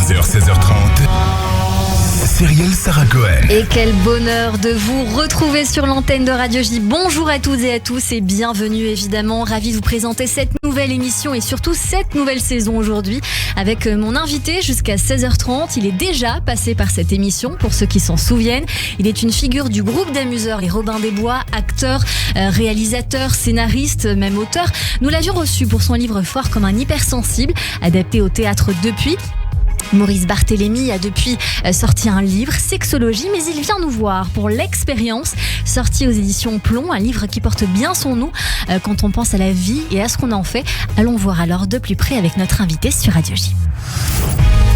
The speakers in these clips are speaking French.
15h, 16h30. Cyrielle Sarah Cohen. Et quel bonheur de vous retrouver sur l'antenne de Radio J. Bonjour à toutes et à tous et bienvenue évidemment. Ravi de vous présenter cette nouvelle émission et surtout cette nouvelle saison aujourd'hui avec mon invité jusqu'à 16h30. Il est déjà passé par cette émission pour ceux qui s'en souviennent. Il est une figure du groupe d'amuseurs Les Robins des Bois, acteur, réalisateur, scénariste, même auteur. Nous l'avions reçu pour son livre Fort comme un hypersensible, adapté au théâtre depuis. Maurice Barthélémy a depuis sorti un livre, Sexologie, mais il vient nous voir pour L'Expérience, sorti aux éditions Plomb, un livre qui porte bien son nom quand on pense à la vie et à ce qu'on en fait. Allons voir alors de plus près avec notre invité sur Radio J.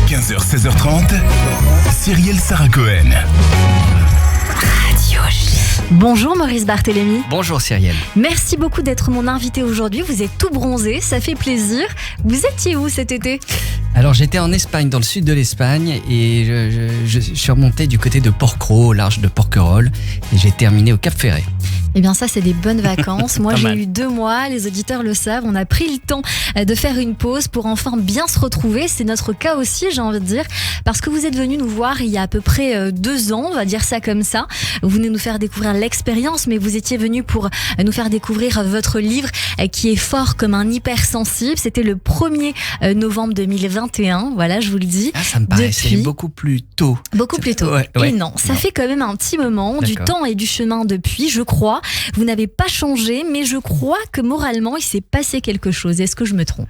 15h, 16h30, Cyrielle Sarah Cohen. Radio J. Bonjour Maurice Barthélémy. Bonjour Cyrielle. Merci beaucoup d'être mon invité aujourd'hui. Vous êtes tout bronzé, ça fait plaisir. Vous étiez où cet été ? Alors j'étais en Espagne, dans le sud de l'Espagne, et je suis remonté du côté de Porquerolles, au large de Porquerolles, et j'ai terminé au Cap Ferret. Eh bien ça c'est des bonnes vacances. Moi j'ai mal. eu 2 mois, les auditeurs le savent, on a pris le temps de faire une pause pour enfin bien se retrouver. C'est notre cas aussi, j'ai envie de dire, parce que vous êtes venu nous voir il y a à peu près 2 ans, on va dire ça comme ça. Vous venez nous faire découvrir L'Expérience, mais vous étiez venu pour nous faire découvrir votre livre qui est Fort comme un hypersensible. C'était le 1er novembre 2021, voilà je vous le dis. Ah, ça me paraissait Depuis... beaucoup plus tôt. Beaucoup plus tôt. Ouais. Et non, ça fait quand même un petit moment, du D'accord. temps et du chemin depuis, je crois. Vous n'avez pas changé, mais je crois que moralement, il s'est passé quelque chose. Est-ce que je me trompe ?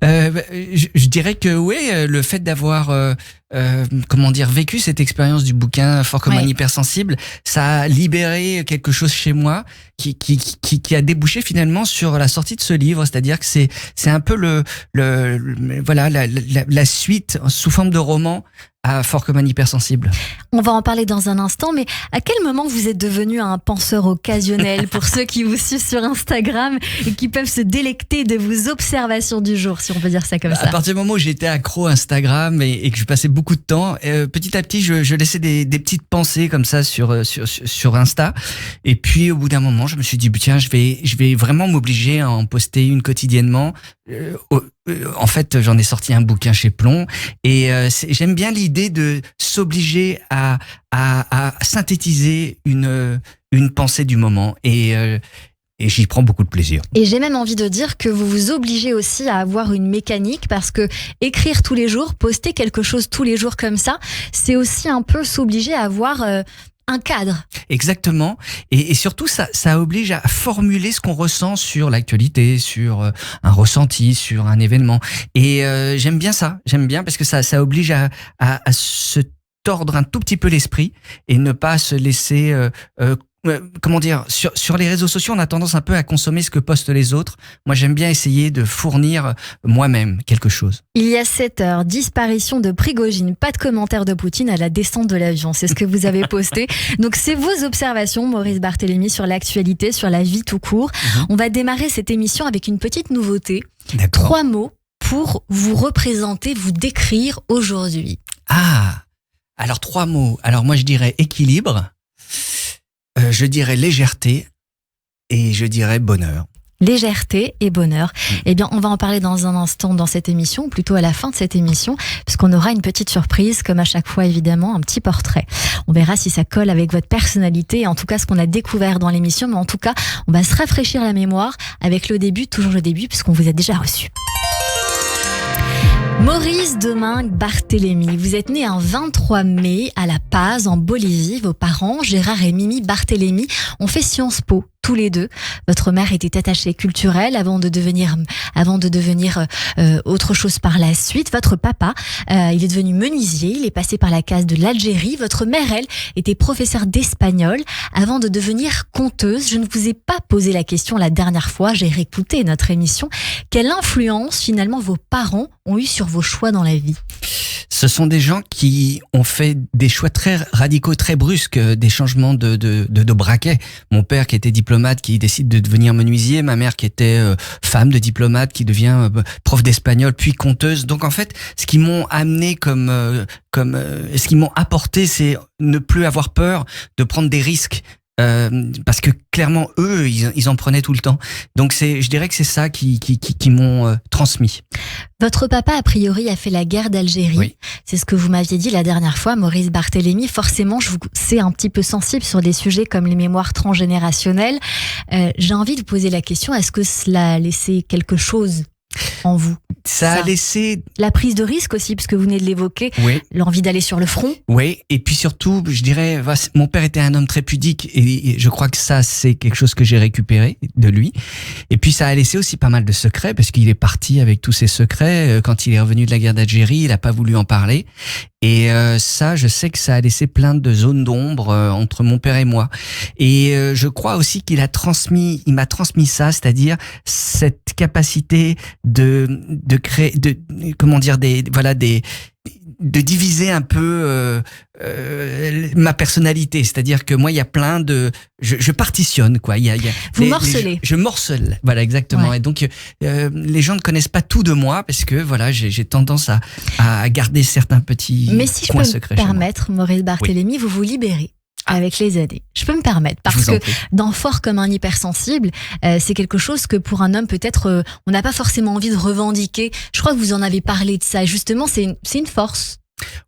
Je dirais que oui, le fait d'avoir vécu cette expérience du bouquin Fort comme un hypersensible, ça a libéré quelque chose chez moi qui a débouché finalement sur la sortie de ce livre. C'est-à-dire que c'est un peu la suite sous forme de roman à Fort comme un hypersensible. On va en parler dans un instant, mais à quel moment vous êtes devenu un penseur occasionnel pour ceux qui vous suivent sur Instagram et qui peuvent se délecter de vos observations du jour, si on peut dire ça comme ça? À partir du moment où j'étais accro à Instagram et que je passais beaucoup de temps, petit à petit, je laissais des petites pensées comme ça sur Insta. Et puis, au bout d'un moment, je me suis dit, tiens, je vais vraiment m'obliger à en poster une quotidiennement. En fait, j'en ai sorti un bouquin chez Plomb et j'aime bien l'idée de s'obliger à synthétiser une pensée du moment et j'y prends beaucoup de plaisir. Et j'ai même envie de dire que vous vous obligez aussi à avoir une mécanique parce que écrire tous les jours, poster quelque chose tous les jours comme ça, c'est aussi un peu s'obliger à avoir un cadre. Exactement. Et surtout, ça oblige à formuler ce qu'on ressent sur l'actualité, sur un ressenti, sur un événement. Et j'aime bien ça. J'aime bien parce que ça oblige à se tordre un tout petit peu l'esprit et ne pas se laisser... sur les réseaux sociaux, on a tendance un peu à consommer ce que postent les autres. Moi, j'aime bien essayer de fournir moi-même quelque chose. Il y a 7 heures, disparition de Prigojine, pas de commentaire de Poutine à la descente de l'avion. C'est ce que vous avez posté. Donc, c'est vos observations, Maurice Barthélémy, sur l'actualité, sur la vie tout court. On va démarrer cette émission avec une petite nouveauté. D'accord. 3 mots pour vous représenter, vous décrire aujourd'hui. Ah, alors 3 mots. Alors moi, je dirais équilibre. Je dirais légèreté et je dirais bonheur. Légèreté et bonheur. Eh bien, on va en parler dans un instant dans cette émission, ou plutôt à la fin de cette émission, puisqu'on aura une petite surprise, comme à chaque fois évidemment, un petit portrait. On verra si ça colle avec votre personnalité, en tout cas ce qu'on a découvert dans l'émission, mais en tout cas, on va se rafraîchir la mémoire avec le début, toujours le début, puisqu'on vous a déjà reçu. Maurice Domingue Barthélémy, vous êtes né un 23 mai à La Paz, en Bolivie. Vos parents, Gérard et Mimi Barthélémy, ont fait Sciences Po, tous les deux. Votre mère était attachée culturelle avant de devenir autre chose par la suite. Votre papa, il est devenu menuisier, il est passé par la case de l'Algérie. Votre mère, elle, était professeure d'espagnol avant de devenir conteuse. Je ne vous ai pas posé la question la dernière fois, j'ai réécouté notre émission. Quelle influence, finalement, vos parents ont eu sur vos choix dans la vie? Ce sont des gens qui ont fait des choix très radicaux, très brusques, des changements de braquet. Mon père qui était diplomate, qui décide de devenir menuisier. Ma mère qui était femme de diplomate, qui devient prof d'espagnol, puis conteuse. Donc en fait, ce qu'ils m'ont amené ce qu'ils m'ont apporté, c'est ne plus avoir peur de prendre des risques. parce que clairement eux ils en prenaient tout le temps. Donc je dirais que c'est ça qui m'ont transmis. Votre papa a priori a fait la guerre d'Algérie. Oui. C'est ce que vous m'aviez dit la dernière fois, Maurice Barthélémy. Forcément, je vous sais un petit peu sensible sur des sujets comme les mémoires transgénérationnelles. J'ai envie de vous poser la question, est-ce que cela a laissé quelque chose en vous? Ça a laissé la prise de risque aussi, parce que vous venez de l'évoquer, oui. L'envie d'aller sur le front. Oui, et puis surtout, je dirais, mon père était un homme très pudique et je crois que ça, c'est quelque chose que j'ai récupéré de lui. Et puis ça a laissé aussi pas mal de secrets, parce qu'il est parti avec tous ses secrets. Quand il est revenu de la guerre d'Algérie, il n'a pas voulu en parler. Et ça, je sais que ça a laissé plein de zones d'ombre entre mon père et moi. Et je crois aussi il m'a transmis ça, c'est-à-dire cette capacité de créer, de diviser un peu ma personnalité, c'est-à-dire que moi il y a plein de je partitionne quoi, vous morcelez. Je morcelle, voilà exactement. Ouais. Et donc les gens ne connaissent pas tout de moi parce que voilà, j'ai tendance à garder certains petits mais si je peux me permettre, Maurice Barthélémy, oui. Vous vous libérez avec les années. Je peux me permettre, parce que dans Fort comme un hypersensible, c'est quelque chose que pour un homme peut-être on n'a pas forcément envie de revendiquer. Je crois que vous en avez parlé de ça. Justement, c'est une force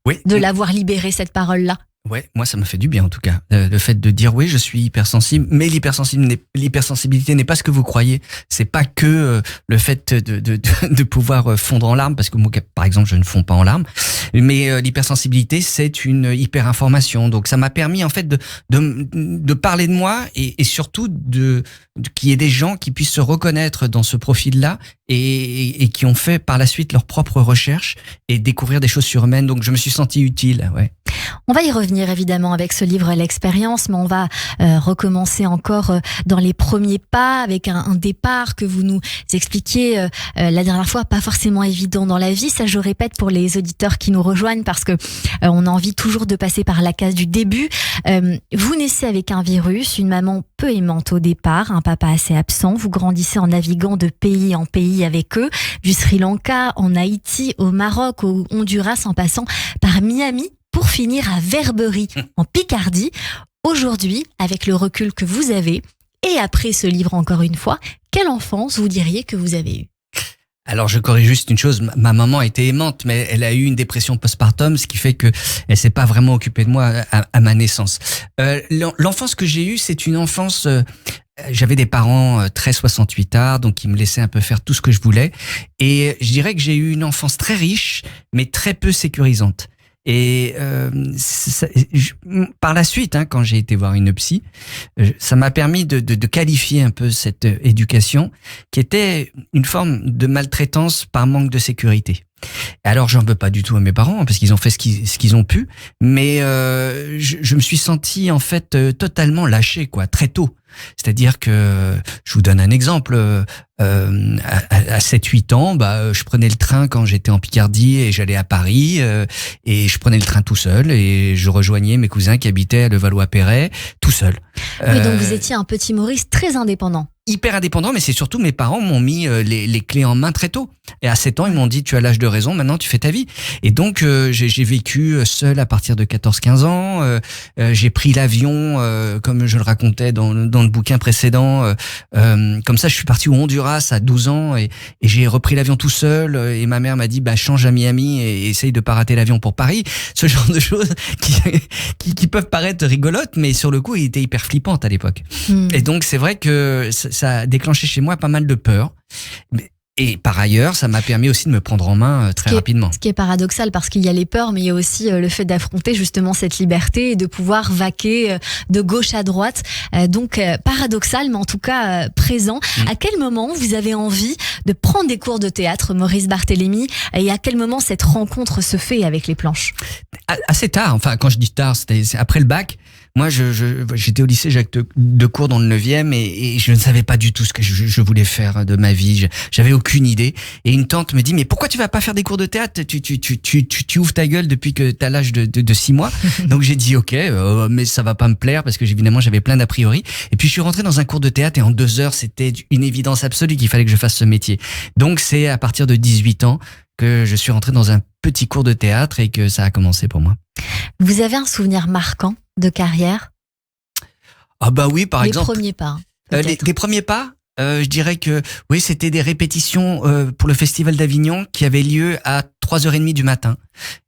de l'avoir libéré, cette parole-là. Ouais, moi ça me fait du bien en tout cas, le fait de dire oui, je suis hypersensible, mais l'hypersensibilité n'est pas ce que vous croyez. C'est pas que le fait de pouvoir fondre en larmes, parce que moi par exemple je ne fonds pas en larmes, mais l'hypersensibilité c'est une hyperinformation. Donc ça m'a permis en fait de parler de moi et surtout qu'il y ait des gens qui puissent se reconnaître dans ce profil-là et qui ont fait par la suite leur propre recherche et découvrir des choses sur eux-mêmes. Donc je me suis senti utile, ouais. On va y revenir évidemment avec ce livre L'expérience, mais on va recommencer encore dans les premiers pas avec un départ que vous nous expliquiez la dernière fois, pas forcément évident dans la vie. Ça, je répète pour les auditeurs qui nous rejoignent, parce que on a envie toujours de passer par la case du début. Vous naissez avec un virus, une maman peu aimante au départ, un papa assez absent. Vous grandissez en naviguant de pays en pays avec eux, du Sri Lanka, en Haïti, au Maroc, au Honduras, en passant par Miami, pour finir à Verberie, en Picardie. Aujourd'hui, avec le recul que vous avez, et après ce livre encore une fois, quelle enfance vous diriez que vous avez eue? Alors je corrige juste une chose, ma maman était aimante, mais elle a eu une dépression postpartum, ce qui fait que elle s'est pas vraiment occupée de moi à ma naissance. L'enfance que j'ai eue, c'est une enfance... J'avais des parents très 68ards, donc ils me laissaient un peu faire tout ce que je voulais. Et je dirais que j'ai eu une enfance très riche, mais très peu sécurisante. Et par la suite, quand j'ai été voir une psy, ça m'a permis de qualifier un peu cette éducation qui était une forme de maltraitance par manque de sécurité. Alors j'en veux pas du tout à mes parents parce qu'ils ont fait ce qu'ils ont pu, mais je me suis senti en fait totalement lâché quoi, très tôt. C'est-à-dire que, je vous donne un exemple, à 7-8 ans, je prenais le train quand j'étais en Picardie et j'allais à Paris, et je prenais le train tout seul et je rejoignais mes cousins qui habitaient à Levallois-Perret, tout seul. Oui, donc vous étiez un petit Maurice très indépendant. Hyper indépendant, mais c'est surtout mes parents m'ont mis les clés en main très tôt. Et à 7 ans, ils m'ont dit, tu as l'âge de raison, maintenant tu fais ta vie. Et donc, j'ai vécu seul à partir de 14-15 ans. J'ai pris l'avion, comme je le racontais dans le bouquin précédent. Comme ça, je suis parti au Honduras à 12 ans et j'ai repris l'avion tout seul. Et ma mère m'a dit, change à Miami et essaye de pas rater l'avion pour Paris. Ce genre de choses qui peuvent paraître rigolotes, mais sur le coup, ils étaient hyper flippantes à l'époque. Et donc, c'est vrai que ça a déclenché chez moi pas mal de peur. Et par ailleurs, ça m'a permis aussi de me prendre en main très rapidement. Ce qui est paradoxal, parce qu'il y a les peurs, mais il y a aussi le fait d'affronter justement cette liberté et de pouvoir vaquer de gauche à droite. Donc paradoxal, mais en tout cas présent. À quel moment vous avez envie de prendre des cours de théâtre, Maurice Barthélémy, et à quel moment cette rencontre se fait avec les planches? Assez tard, enfin quand je dis tard, c'est après le bac. Moi, j'étais au lycée Jacques Decour dans le 9e et je ne savais pas du tout ce que je voulais faire de ma vie. J'avais aucune idée. Et une tante me dit, mais pourquoi tu vas pas faire des cours de théâtre? Tu ouvres ta gueule depuis que t'as l'âge de 6 mois. Donc j'ai dit, ok, mais ça va pas me plaire parce que évidemment j'avais plein d'a priori. Et puis je suis rentré dans un cours de théâtre et en 2 heures, c'était une évidence absolue qu'il fallait que je fasse ce métier. Donc c'est à partir de 18 ans que je suis rentré dans un petit cours de théâtre et que ça a commencé pour moi. Vous avez un souvenir marquant de carrière? Ah bah oui, par exemple. Les premiers pas. Les premiers pas, je dirais que oui, c'était des répétitions pour le Festival d'Avignon qui avait lieu à 3h30 du matin.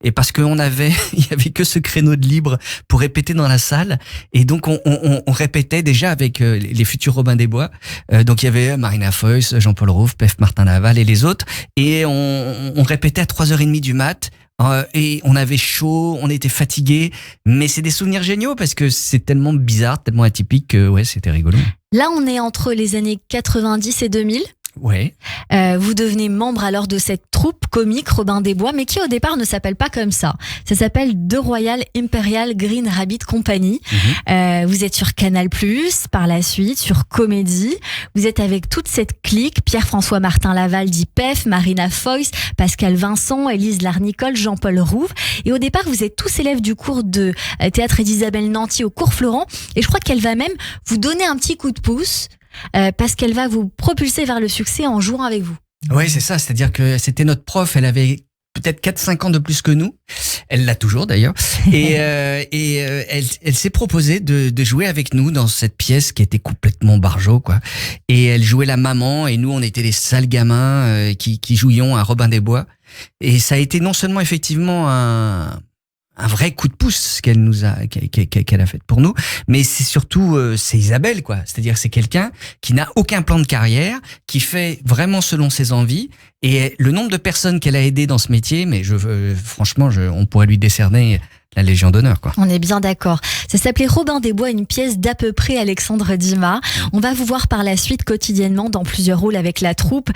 Et parce qu'on avait, il y avait que ce créneau de libre pour répéter dans la salle. Et donc, on répétait déjà avec les futurs Robin des Bois. Donc, il y avait Marina Foïs, Jean-Paul Rouve, Pef Martin Laval et les autres. Et on répétait à 3h30 du mat'. Et on avait chaud, on était fatigué, mais c'est des souvenirs géniaux parce que c'est tellement bizarre, tellement atypique que ouais, c'était rigolo. Là, on est entre les années 90 et 2000. Ouais. Vous devenez membre alors de cette troupe comique Robin des Bois, mais qui au départ ne s'appelle pas comme ça. Ça s'appelle The Royal Imperial Green Rabbit Company. Vous êtes sur Canal+, par la suite, sur Comédie. Vous êtes avec toute cette clique, Pierre-François Martin Laval dit Pef, Marina Foïs, Pascal Vincent, Élise Larnicole, Jean-Paul Rouve. Et au départ, vous êtes tous élèves du cours de théâtre d'Isabelle Nanty au cours Florent. Et je crois qu'elle va même vous donner un petit coup de pouce. Parce qu'elle va vous propulser vers le succès en jouant avec vous. Oui, c'est ça. C'est-à-dire que c'était notre prof. Elle avait peut-être 4-5 ans de plus que nous. Elle l'a toujours d'ailleurs. Et elle s'est proposée de jouer avec nous dans cette pièce qui était complètement barjo, quoi. Et elle jouait la maman et nous, on était les sales gamins qui jouions à Robin des Bois. Et ça a été non seulement effectivement un vrai coup de pouce qu'elle a fait pour nous, mais c'est surtout c'est Isabelle, quoi. C'est-à-dire c'est quelqu'un qui n'a aucun plan de carrière, qui fait vraiment selon ses envies, et le nombre de personnes qu'elle a aidées dans ce métier, mais franchement on pourrait lui décerner la Légion d'honneur, quoi. On est bien d'accord. Ça s'appelait Robin des Bois, une pièce d'à peu près Alexandre Dumas. On va vous voir par la suite quotidiennement dans plusieurs rôles avec la troupe,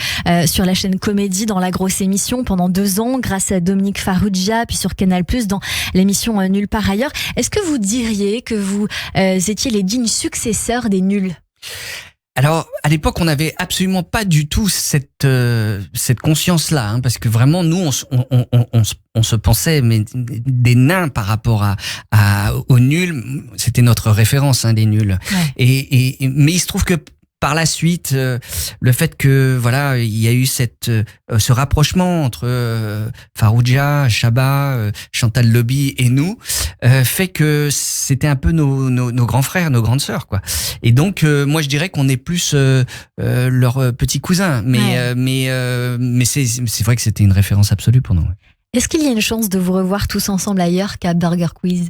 sur la chaîne Comédie, dans La Grosse Émission pendant 2 ans, grâce à Dominique Farrugia, puis sur Canal+, dans l'émission Nulle part ailleurs. Est-ce que vous diriez que vous étiez les dignes successeurs des Nuls ? Alors, à l'époque, on n'avait absolument pas du tout cette conscience-là, hein, parce que vraiment, nous, on se pensait mais des nains par rapport aux Nuls. C'était notre référence, hein, des Nuls. Ouais. Mais il se trouve que par la suite, le fait que voilà, il y a eu ce rapprochement entre Farrugia, Chabat, Chantal Lobby et nous, fait que c'était un peu nos grands frères, nos grandes sœurs, quoi. Et donc moi je dirais qu'on est plus leurs petits cousins, mais c'est vrai que c'était une référence absolue pour nous. Ouais. Est-ce qu'il y a une chance de vous revoir tous ensemble ailleurs qu'à Burger Quiz ?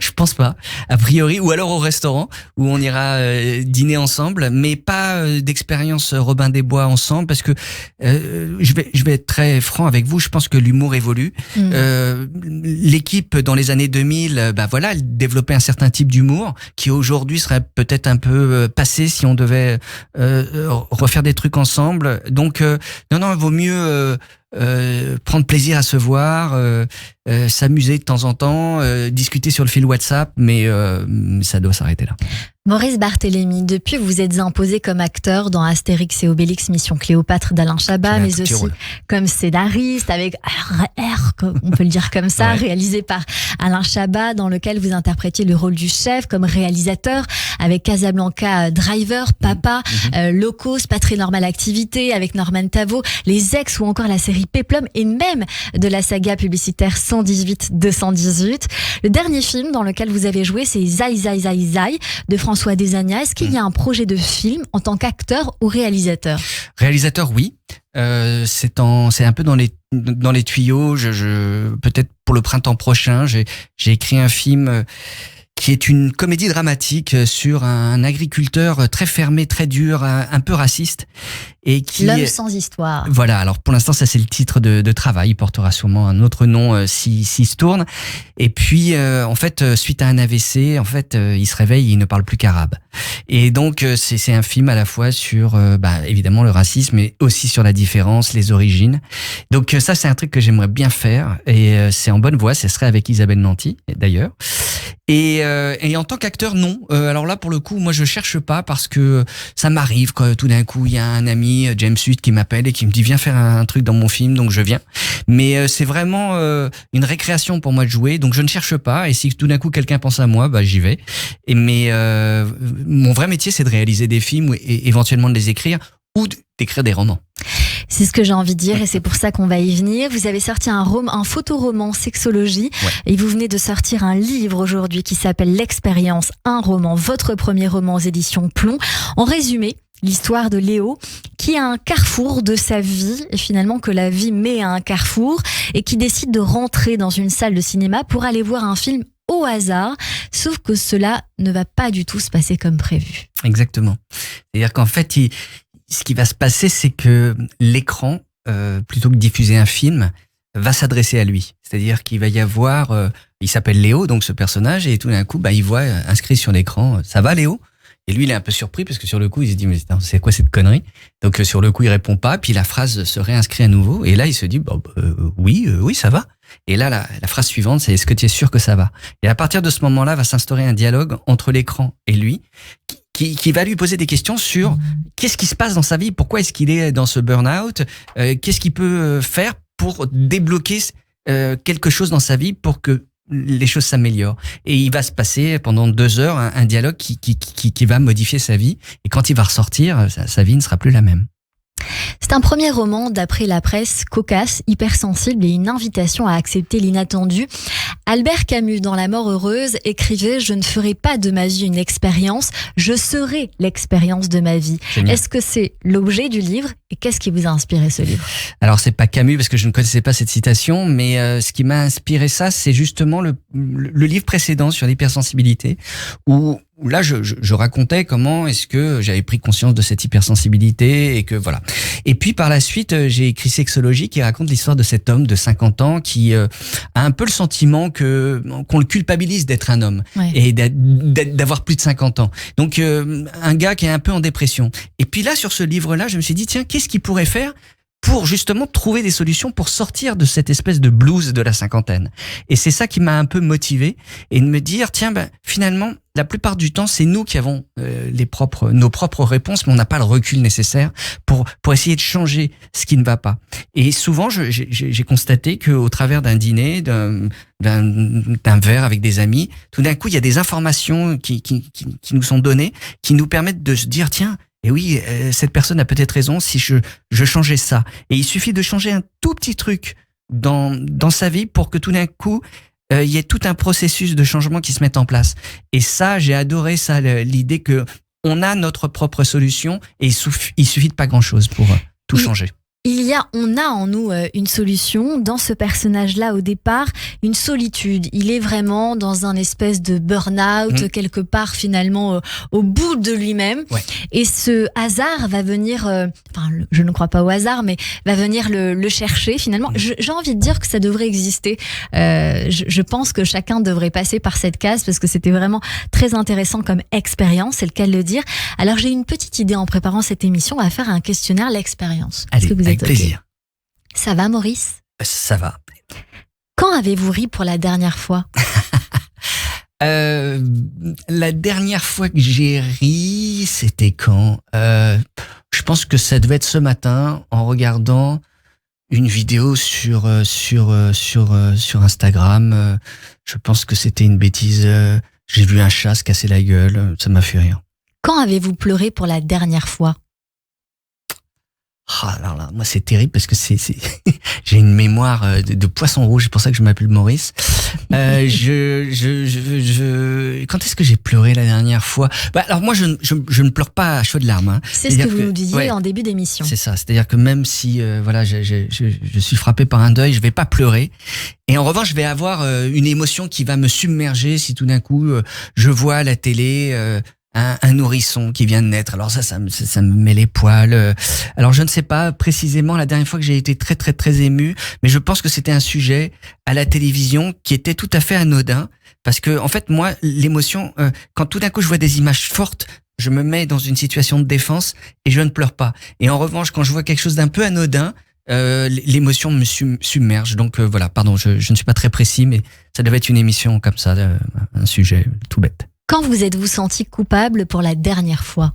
Je pense pas, a priori, ou alors au restaurant où on ira dîner ensemble, mais pas d'expérience Robin des Bois ensemble, parce que je vais être très franc avec vous, je pense que l'humour évolue. L'équipe dans les années 2000, voilà, elle développait un certain type d'humour qui aujourd'hui serait peut-être un peu passé si on devait refaire des trucs ensemble. Donc non, il vaut mieux prendre plaisir à se voir, s'amuser de temps en temps, discuter sur le fil WhatsApp, mais ça doit s'arrêter là. Maurice Barthélémy, depuis vous êtes imposé comme acteur dans Astérix et Obélix Mission Cléopâtre d'Alain Chabat, mais aussi comme scénariste avec R, on peut le dire comme ça, réalisé par Alain Chabat, dans lequel vous interprétiez le rôle du chef, comme réalisateur avec Casablanca Driver, Papa, Locos, Pas très normale activité avec Norman Tavo, Les Ex ou encore la série Péplum et même de la saga publicitaire 118-218. Le dernier film dans lequel vous avez joué, c'est Zai Zai Zai Zai de François Desagna. Est-ce qu'il y a un projet de film en tant qu'acteur ou réalisateur ? Réalisateur, oui. C'est un peu dans les tuyaux. Peut-être pour le printemps prochain, j'ai écrit un film qui est une comédie dramatique sur un agriculteur très fermé, très dur, un peu raciste. Et qui L'homme sans histoire. Voilà, alors pour l'instant ça c'est le titre de travail, il portera sûrement un autre nom s'il se tourne. Et puis en fait suite à un AVC, en fait il se réveille et il ne parle plus qu'arabe. Et donc c'est un film à la fois sur évidemment le racisme, mais aussi sur la différence, les origines. Donc ça c'est un truc que j'aimerais bien faire et c'est en bonne voie, ce serait avec Isabelle Nanty d'ailleurs. Et en tant qu'acteur, non. Alors là, pour le coup, moi, je cherche pas parce que ça m'arrive quand tout d'un coup, il y a un ami, James Hutt, qui m'appelle et qui me dit viens faire un truc dans mon film, donc je viens. Mais c'est vraiment une récréation pour moi de jouer, donc je ne cherche pas. Et si tout d'un coup quelqu'un pense à moi, j'y vais. Mais mon vrai métier, c'est de réaliser des films et éventuellement de les écrire, ou d'écrire des romans. C'est ce que j'ai envie de dire et c'est pour ça qu'on va y venir. Vous avez sorti un photoroman Sexologie et vous venez de sortir un livre aujourd'hui qui s'appelle L'Expérience, un roman, votre premier roman aux éditions Plomb. En résumé, l'histoire de Léo qui a un carrefour de sa vie et finalement que la vie met à un carrefour et qui décide de rentrer dans une salle de cinéma pour aller voir un film au hasard, sauf que cela ne va pas du tout se passer comme prévu. Exactement. C'est-à-dire qu'en fait, ce qui va se passer, c'est que l'écran, plutôt que de diffuser un film, va s'adresser à lui. C'est-à-dire qu'il va y avoir, il s'appelle Léo, donc ce personnage, et tout d'un coup, il voit inscrit sur l'écran, ça va Léo ? Et lui, il est un peu surpris parce que sur le coup, il se dit, mais c'est quoi cette connerie ? Donc sur le coup, il répond pas, puis la phrase se réinscrit à nouveau, et là, il se dit, oui, ça va. Et là, la phrase suivante, c'est, est-ce que tu es sûr que ça va ? Et à partir de ce moment-là, va s'instaurer un dialogue entre l'écran et lui, qui va lui poser des questions sur qu'est-ce qui se passe dans sa vie, pourquoi est-ce qu'il est dans ce burn-out, qu'est-ce qu'il peut faire pour débloquer quelque chose dans sa vie pour que les choses s'améliorent. Et il va se passer pendant 2 heures un dialogue qui va modifier sa vie. Et quand il va ressortir, sa vie ne sera plus la même. C'est un premier roman, d'après la presse, cocasse, hypersensible et une invitation à accepter l'inattendu. Albert Camus, dans La Mort heureuse, écrivait « Je ne ferai pas de ma vie une expérience, je serai l'expérience de ma vie ». Est-ce que c'est l'objet du livre et qu'est-ce qui vous a inspiré ce livre ? Alors c'est pas Camus parce que je ne connaissais pas cette citation, mais ce qui m'a inspiré ça, c'est justement le livre précédent sur l'hypersensibilité où là, je racontais comment est-ce que j'avais pris conscience de cette hypersensibilité et que voilà. Et puis par la suite, j'ai écrit Sexologie qui raconte l'histoire de cet homme de 50 ans qui a un peu le sentiment qu'on le culpabilise d'être un homme et d'avoir plus de 50 ans. Donc un gars qui est un peu en dépression. Et puis là, sur ce livre-là, je me suis dit tiens, qu'est-ce qu'il pourrait faire pour justement trouver des solutions pour sortir de cette espèce de blues de la cinquantaine. Et c'est ça qui m'a un peu motivé et de me dire tiens finalement la plupart du temps c'est nous qui avons nos propres réponses mais on n'a pas le recul nécessaire pour essayer de changer ce qui ne va pas. Et souvent j'ai constaté que au travers d'un dîner d'un verre avec des amis, tout d'un coup il y a des informations qui nous sont données qui nous permettent de se dire tiens et oui, cette personne a peut-être raison si je changeais ça. Et il suffit de changer un tout petit truc dans sa vie pour que tout d'un coup, il y ait tout un processus de changement qui se mette en place. Et ça, j'ai adoré ça, l'idée que on a notre propre solution et il suffit de pas grand-chose pour tout changer. On a en nous une solution. Dans ce personnage-là, au départ, une solitude. Il est vraiment dans un espèce de burn-out, quelque part finalement au bout de lui-même. Ouais. Et ce hasard va venir, je ne crois pas au hasard, mais va venir le chercher finalement. J'ai envie de dire que ça devrait exister. Je pense que chacun devrait passer par cette case parce que c'était vraiment très intéressant comme expérience, c'est le cas de le dire. Alors j'ai une petite idée en préparant cette émission. On va faire un questionnaire l'expérience. Est-ce que vous avec plaisir. Ça va, Maurice ? Ça va. Quand avez-vous ri pour la dernière fois ? La dernière fois que j'ai ri, c'était quand ? Je pense que ça devait être ce matin en regardant une vidéo sur Instagram. Je pense que c'était une bêtise. J'ai vu un chat se casser la gueule. Ça m'a fait rire. Quand avez-vous pleuré pour la dernière fois ? Alors là, moi c'est terrible parce que j'ai une mémoire de poisson rouge, c'est pour ça que je m'appelle Maurice. Quand est-ce que j'ai pleuré la dernière fois ? Alors moi je ne pleure pas à chaudes larmes. Hein. C'est ce que vous nous disiez en début d'émission. C'est ça, c'est-à-dire que même si je suis frappé par un deuil, je vais pas pleurer. Et en revanche, je vais avoir une émotion qui va me submerger si tout d'un coup je vois à la télé un nourrisson qui vient de naître. Alors ça me met les poils. Alors je ne sais pas précisément la dernière fois que j'ai été très très très ému, mais je pense que c'était un sujet à la télévision qui était tout à fait anodin parce que en fait moi l'émotion quand tout d'un coup je vois des images fortes, je me mets dans une situation de défense et je ne pleure pas. Et en revanche quand je vois quelque chose d'un peu anodin, l'émotion me submerge. Donc voilà, pardon, je ne suis pas très précis, mais ça devait être une émission comme ça, un sujet tout bête. Quand vous êtes-vous senti coupable pour la dernière fois ?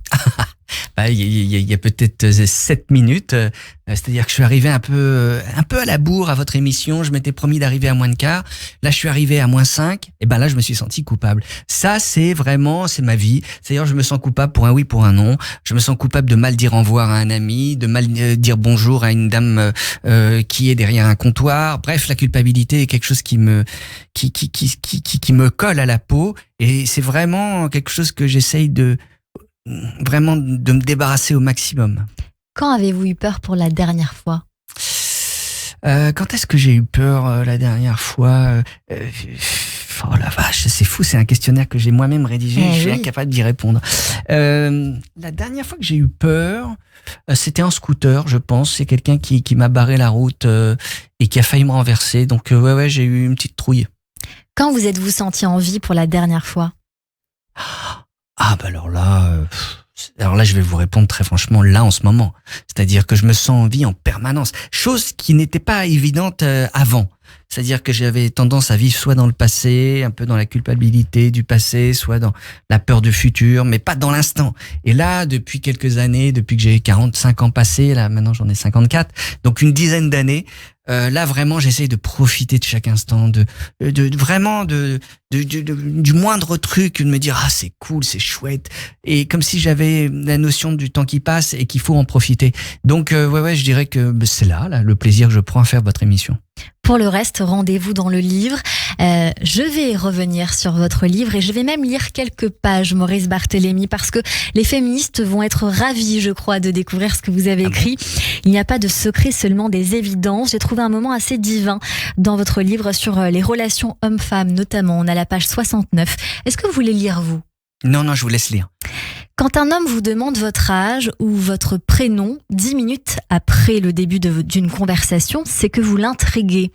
Il y a peut-être 7 minutes. C'est-à-dire que je suis arrivé un peu à la bourre à votre émission. Je m'étais promis d'arriver à moins de quart. Là, je suis arrivé à moins 5. Et ben là, je me suis senti coupable. Ça, c'est ma vie. C'est-à-dire, je me sens coupable pour un oui, pour un non. Je me sens coupable de mal dire au revoir à un ami, de mal dire bonjour à une dame qui est derrière un comptoir. Bref, la culpabilité est quelque chose qui me colle à la peau. Et c'est vraiment quelque chose que j'essaye de me débarrasser au maximum. Quand avez-vous eu peur pour la dernière fois ? Quand est-ce que j'ai eu peur la dernière fois Oh la vache, c'est fou, c'est un questionnaire que j'ai moi-même rédigé, je suis incapable d'y répondre. La dernière fois que j'ai eu peur, c'était en scooter, je pense. C'est quelqu'un qui m'a barré la route et qui a failli me renverser. Donc ouais, j'ai eu une petite trouille. Quand vous êtes-vous senti en vie pour la dernière fois ? Alors là, je vais vous répondre très franchement, là, en ce moment. C'est-à-dire que je me sens en vie en permanence. Chose qui n'était pas évidente avant. C'est-à-dire que j'avais tendance à vivre soit dans le passé, un peu dans la culpabilité du passé, soit dans la peur du futur, mais pas dans l'instant. Et là, depuis quelques années, depuis que j'ai 45 ans passés, là, maintenant j'en ai 54, donc une dizaine d'années, là vraiment j'essaye de profiter de chaque instant, du moindre truc, de me dire c'est cool, c'est chouette, et comme si j'avais la notion du temps qui passe et qu'il faut en profiter. Donc je dirais que c'est là le plaisir que je prends à faire votre émission. Pour le reste, rendez-vous dans le livre. Je vais revenir sur votre livre et je vais même lire quelques pages, Maurice Barthélémy, parce que les féministes vont être ravis, je crois, de découvrir ce que vous avez écrit. Il n'y a pas de secret, seulement des évidences. J'ai trouvé un moment assez divin dans votre livre sur les relations hommes-femmes, notamment. On a la page 69. Est-ce que vous voulez lire, vous ? Non, je vous laisse lire. Quand un homme vous demande votre âge ou votre prénom 10 minutes après le début d'une conversation, c'est que vous l'intriguez.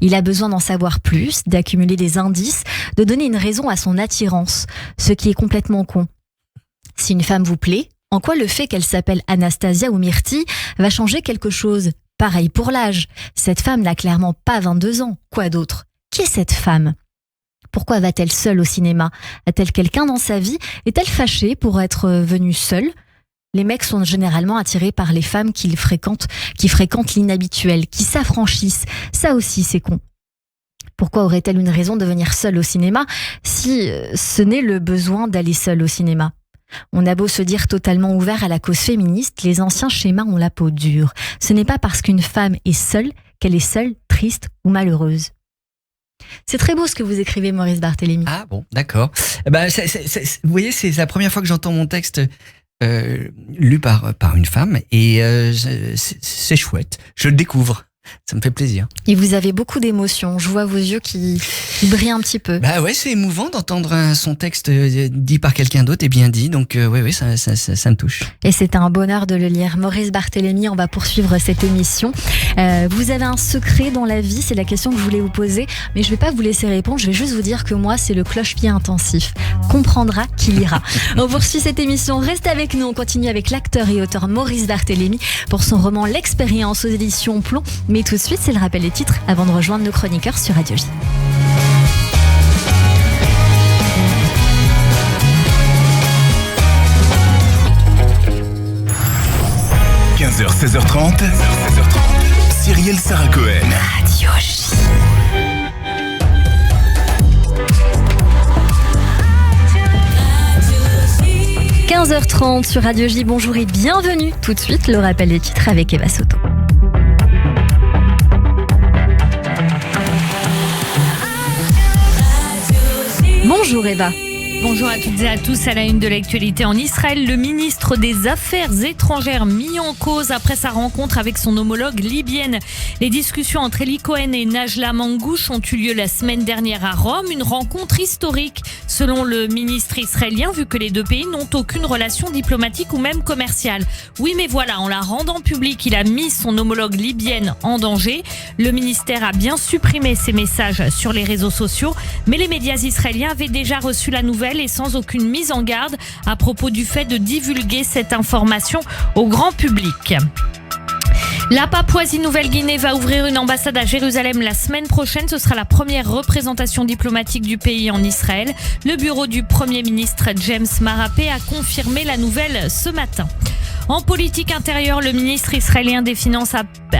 Il a besoin d'en savoir plus, d'accumuler des indices, de donner une raison à son attirance, ce qui est complètement con. Si une femme vous plaît, en quoi le fait qu'elle s'appelle Anastasia ou Myrtille va changer quelque chose ? Pareil pour l'âge. Cette femme n'a clairement pas 22 ans. Quoi d'autre ? Qui est cette femme ? Pourquoi va-t-elle seule au cinéma ? A-t-elle quelqu'un dans sa vie ? Est-elle fâchée pour être venue seule ? Les mecs sont généralement attirés par les femmes qui fréquentent l'inhabituel, qui s'affranchissent. Ça aussi, c'est con. Pourquoi aurait-elle une raison de venir seule au cinéma si ce n'est le besoin d'aller seule au cinéma ? On a beau se dire totalement ouvert à la cause féministe, les anciens schémas ont la peau dure. Ce n'est pas parce qu'une femme est seule qu'elle est seule, triste ou malheureuse. C'est très beau ce que vous écrivez, Maurice Barthélémy. Ah bon, d'accord. Vous voyez, c'est la première fois que j'entends mon texte lu par une femme et c'est chouette. Je le découvre. Ça me fait plaisir. Et vous avez beaucoup d'émotions. Je vois vos yeux qui brillent un petit peu. C'est émouvant d'entendre son texte dit par quelqu'un d'autre et bien dit. Donc ça me touche. Et c'est un bonheur de le lire. Maurice Barthélémy, on va poursuivre cette émission. Vous avez un secret dans la vie, c'est la question que je voulais vous poser, mais je vais pas vous laisser répondre. Je vais juste vous dire que moi, c'est le cloche-pied intensif. Comprendra qui lira. On poursuit cette émission. Restez avec nous. On continue avec l'acteur et auteur Maurice Barthélémy pour son roman L'expérience aux éditions Plomb. Mais tout de suite, c'est le rappel des titres avant de rejoindre nos chroniqueurs sur Radio J. – 15h, 16h30, Cyrielle Sarah Cohen. Radio J. – 15h30 sur Radio J. Bonjour et bienvenue. Tout de suite, le rappel des titres avec Eva Soto. Bonjour Eva. Bonjour à toutes et à tous. À la une de l'actualité en Israël, le ministre des Affaires étrangères mis en cause après sa rencontre avec son homologue libyenne. Les discussions entre Eli Cohen et Najla Mangouche ont eu lieu la semaine dernière à Rome. Une rencontre historique selon le ministre israélien, vu que les deux pays n'ont aucune relation diplomatique ou même commerciale. Oui, mais voilà, en la rendant publique, il a mis son homologue libyenne en danger. Le ministère a bien supprimé ses messages sur les réseaux sociaux, mais les médias israéliens avaient déjà reçu la nouvelle et sans aucune mise en garde à propos du fait de divulguer cette information au grand public. La Papouasie-Nouvelle-Guinée va ouvrir une ambassade à Jérusalem la semaine prochaine. Ce sera la première représentation diplomatique du pays en Israël. Le bureau du Premier ministre James Marapé a confirmé la nouvelle ce matin. En politique intérieure, le ministre israélien des Finances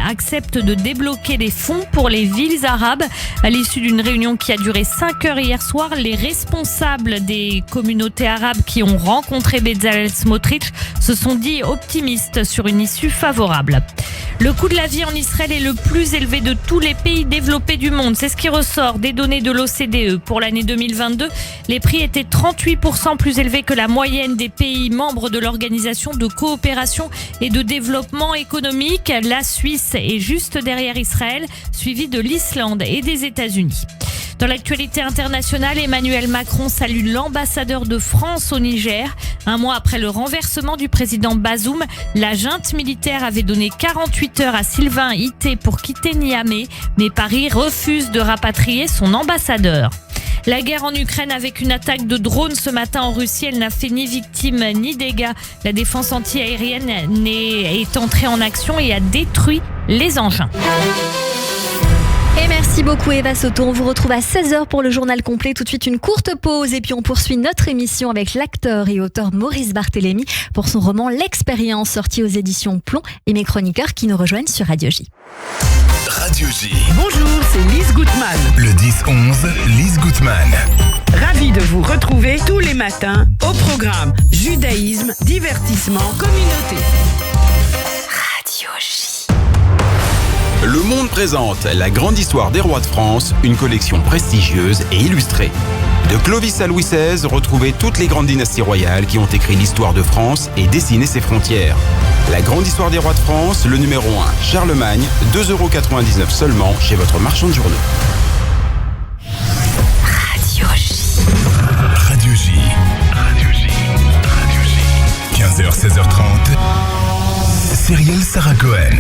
accepte de débloquer des fonds pour les villes arabes. À l'issue d'une réunion qui a duré 5 heures hier soir, les responsables des communautés arabes qui ont rencontré Bezalel Smotrich se sont dit optimistes sur une issue favorable. Le coût de la vie en Israël est le plus élevé de tous les pays développés du monde. C'est ce qui ressort des données de l'OCDE. Pour l'année 2022, les prix étaient 38% plus élevés que la moyenne des pays membres de l'Organisation de coopération et de développement économique. La Suisse est juste derrière Israël, suivie de l'Islande et des États-Unis. Dans l'actualité internationale, Emmanuel Macron salue l'ambassadeur de France au Niger. Un mois après le renversement du président Bazoum, la junte militaire avait donné 48 heures à Sylvain Ité pour quitter Niamey, mais Paris refuse de rapatrier son ambassadeur. La guerre en Ukraine avec une attaque de drone ce matin en Russie, elle n'a fait ni victime ni dégâts. La défense anti-aérienne est entrée en action et a détruit les engins. Et merci beaucoup Eva Soto, on vous retrouve à 16h pour le journal complet. Tout de suite une courte pause et puis on poursuit notre émission avec l'acteur et auteur Maurice Barthélémy pour son roman L'Expérience, sorti aux éditions Plomb, et mes chroniqueurs qui nous rejoignent sur Radio J. Radio J. Bonjour, c'est Lise Gutmann. Le 10-11, Lise Gutmann. Ravie de vous retrouver tous les matins au programme Judaïsme, divertissement, communauté. Radio J. Le Monde présente La grande histoire des rois de France, une collection prestigieuse et illustrée. De Clovis à Louis XVI, retrouvez toutes les grandes dynasties royales qui ont écrit l'histoire de France et dessiné ses frontières. La grande histoire des rois de France, le numéro 1, Charlemagne, 2,99€ seulement chez votre marchand de journaux. Radio J. Radio J. Radio J. Radio J. 15h, 16h30. Cyrielle Sarah Cohen.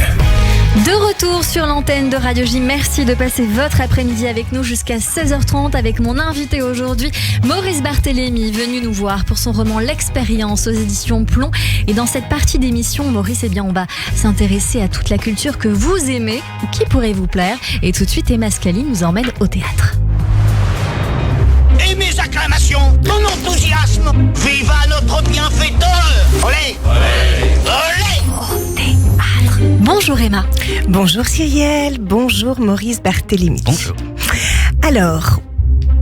De retour sur l'antenne de Radio J, merci de passer votre après-midi avec nous jusqu'à 16h30 avec mon invité aujourd'hui, Maurice Barthélémy, venu nous voir pour son roman L'Expérience aux éditions Plomb. Et dans cette partie d'émission, Maurice, on va s'intéresser à toute la culture que vous aimez ou qui pourrait vous plaire. Et tout de suite, Emma Scali nous emmène au théâtre. Et mes acclamations, mon enthousiasme, viva notre bienfaiteur. Olé, olé, olé. Au théâtre. Bonjour Emma. Bonjour Cyrielle, bonjour Maurice Barthélémy. Bonjour. Alors,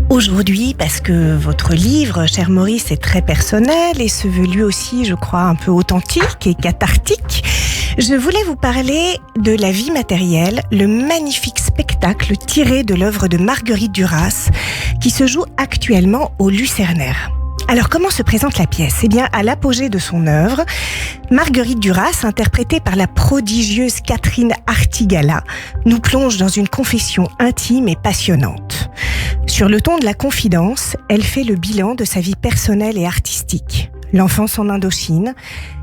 aujourd'hui, parce que votre livre, cher Maurice, est très personnel et se veut lui aussi, je crois, un peu authentique et cathartique, je voulais vous parler de La vie matérielle, le magnifique spectacle tiré de l'œuvre de Marguerite Duras, qui se joue actuellement au Lucernaire. Alors, comment se présente la pièce ? Eh bien, à l'apogée de son œuvre, Marguerite Duras, interprétée par la prodigieuse Catherine Artigala, nous plonge dans une confession intime et passionnante. Sur le ton de la confidence, elle fait le bilan de sa vie personnelle et artistique. L'enfance en Indochine,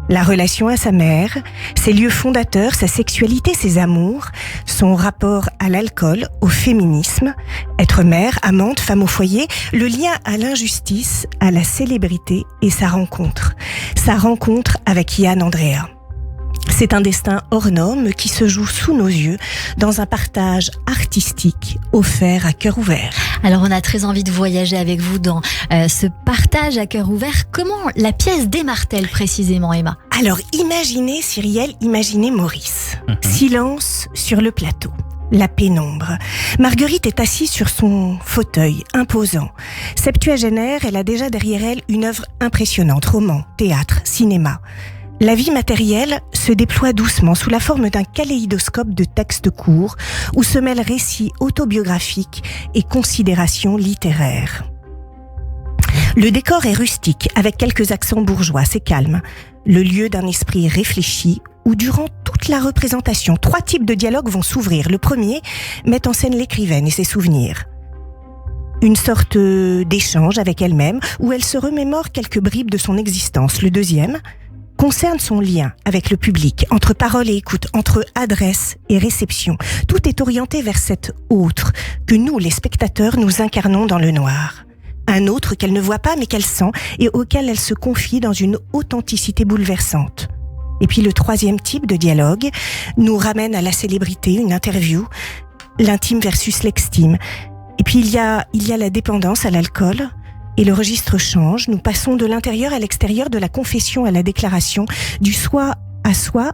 la relation à sa mère, ses lieux fondateurs, sa sexualité, ses amours, son rapport à l'alcool, au féminisme, être mère, amante, femme au foyer, le lien à l'injustice, à la célébrité et sa rencontre avec Yann Andrea. C'est un destin hors norme qui se joue sous nos yeux dans un partage artistique offert à cœur ouvert. Alors on a très envie de voyager avec vous dans ce partage à cœur ouvert. Comment la pièce démarre-t-elle précisément, Emma ? Alors imaginez Cyrielle, imaginez Maurice. Silence sur le plateau. La pénombre. Marguerite est assise sur son fauteuil, imposant. Septuagénaire, elle a déjà derrière elle une œuvre impressionnante, roman, théâtre, cinéma. La vie matérielle se déploie doucement sous la forme d'un kaléidoscope de textes courts où se mêlent récits autobiographiques et considérations littéraires. Le décor est rustique, avec quelques accents bourgeois, c'est calme. Le lieu d'un esprit réfléchi où durant toute la représentation, 3 types de dialogues vont s'ouvrir. Le premier met en scène l'écrivaine et ses souvenirs. Une sorte d'échange avec elle-même où elle se remémore quelques bribes de son existence. Le deuxième concerne son lien avec le public, entre parole et écoute, entre adresse et réception. Tout est orienté vers cet autre que nous, les spectateurs, nous incarnons dans le noir. Un autre qu'elle ne voit pas mais qu'elle sent et auquel elle se confie dans une authenticité bouleversante. Et puis le troisième type de dialogue nous ramène à la célébrité, une interview, l'intime versus l'extime. Et puis il y a la dépendance à l'alcool. Et le registre change. Nous passons de l'intérieur à l'extérieur, de la confession à la déclaration, du soi,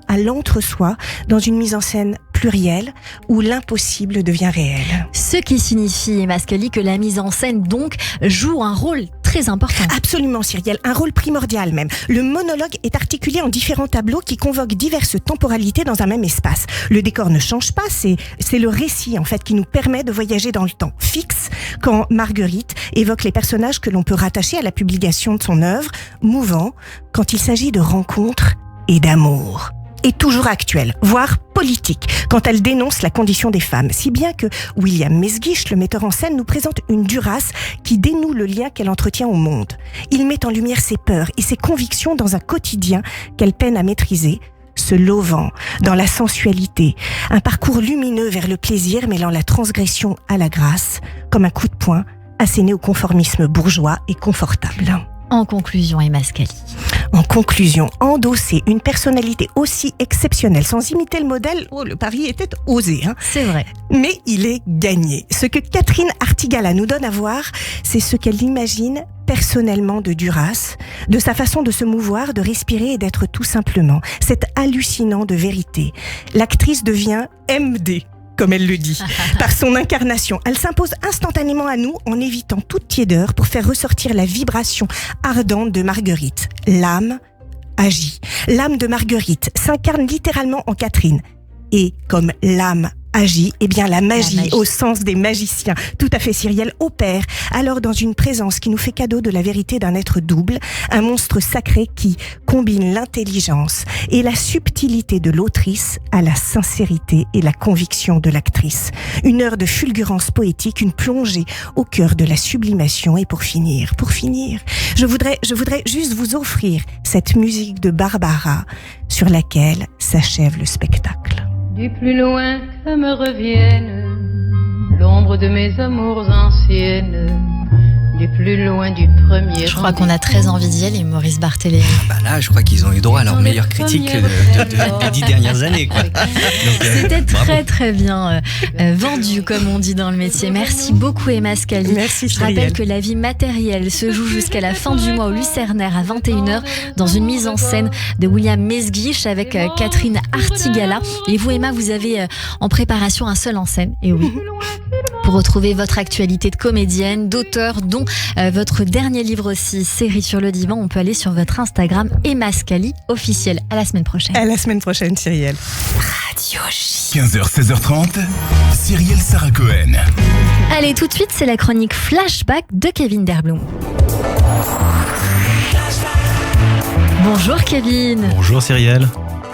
à l'entre-soi, dans une mise en scène plurielle où l'impossible devient réel. Ce qui signifie, Mascali, que la mise en scène, donc, joue un rôle très important. Absolument, Cyrielle, un rôle primordial même. Le monologue est articulé en différents tableaux qui convoquent diverses temporalités dans un même espace. Le décor ne change pas, c'est le récit en fait qui nous permet de voyager dans le temps fixe quand Marguerite évoque les personnages que l'on peut rattacher à la publication de son œuvre, mouvant quand il s'agit de rencontres et d'amour. Et toujours actuelle, voire politique, quand elle dénonce la condition des femmes. Si bien que William Mesguich, le metteur en scène, nous présente une Duras qui dénoue le lien qu'elle entretient au monde. Il met en lumière ses peurs et ses convictions dans un quotidien qu'elle peine à maîtriser, se lovant dans la sensualité. Un parcours lumineux vers le plaisir mêlant la transgression à la grâce, comme un coup de poing asséné au conformisme bourgeois et confortable. En conclusion, Emma Scali. En conclusion, endosser une personnalité aussi exceptionnelle sans imiter le modèle, le pari était osé. C'est vrai. Mais il est gagné. Ce que Catherine Artigala nous donne à voir, c'est ce qu'elle imagine personnellement de Duras, de sa façon de se mouvoir, de respirer et d'être tout simplement. C'est hallucinant de vérité. L'actrice devient MD. Comme elle le dit, par son incarnation. Elle s'impose instantanément à nous en évitant toute tiédeur pour faire ressortir la vibration ardente de Marguerite. L'âme agit. L'âme de Marguerite s'incarne littéralement en Catherine. Et comme l'âme agit, eh bien la magie, au sens des magiciens, tout à fait Cyrielle, opère alors dans une présence qui nous fait cadeau de la vérité d'un être double, un monstre sacré qui combine l'intelligence et la subtilité de l'autrice à la sincérité et la conviction de l'actrice. Une heure de fulgurance poétique, une plongée au cœur de la sublimation. Et pour finir, je voudrais juste vous offrir cette musique de Barbara sur laquelle s'achève le spectacle. Du plus loin que me revienne l'ombre de mes amours anciennes, du plus loin du premier. Je crois qu'on a très envie d'y aller, Maurice Barthélémy. Là, je crois qu'ils ont eu droit à leur meilleure critique des 10 dernières années, quoi. C'était très bien vendu, comme on dit dans le métier. Merci beaucoup, Emma Scali. Merci, je rappelle que La vie matérielle se joue jusqu'à la fin du mois au Lucernaire à 21h dans une mise en scène de William Mesguich avec Catherine Artigala. Et vous, Emma, vous avez en préparation un seul en scène. Et oui. Pour retrouver votre actualité de comédienne, d'auteur, dont votre dernier livre aussi, Série sur le divan, on peut aller sur votre Instagram Emma Scali officiel. À la semaine prochaine. À la semaine prochaine, Cyrielle. Radio J. 15h, 16h30, Cyrielle Sarah Cohen. Allez, tout de suite, c'est la chronique Flashback de Kevin Derblum. Bonjour Kevin. Bonjour Cyrielle.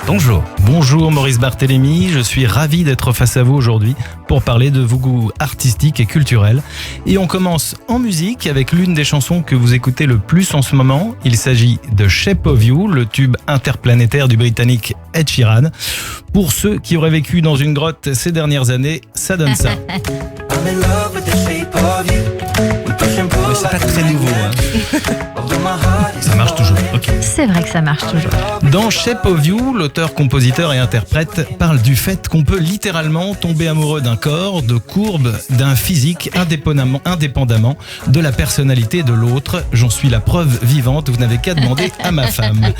Bonjour. Bonjour Maurice Barthélémy, je suis ravi d'être face à vous aujourd'hui pour parler de vos goûts artistiques et culturels. Et on commence en musique avec l'une des chansons que vous écoutez le plus en ce moment. Il s'agit de Shape of You, le tube interplanétaire du Britannique Ed Sheeran. Pour ceux qui auraient vécu dans une grotte ces dernières années, ça donne ça. Mais c'est pas très nouveau, Ça marche toujours. Okay. C'est vrai que ça marche toujours. Dans Shape of You, l'auteur, compositeur et interprète parle du fait qu'on peut littéralement tomber amoureux d'un corps, de courbes, d'un physique indépendamment de la personnalité de l'autre. J'en suis la preuve vivante, vous n'avez qu'à demander à ma femme.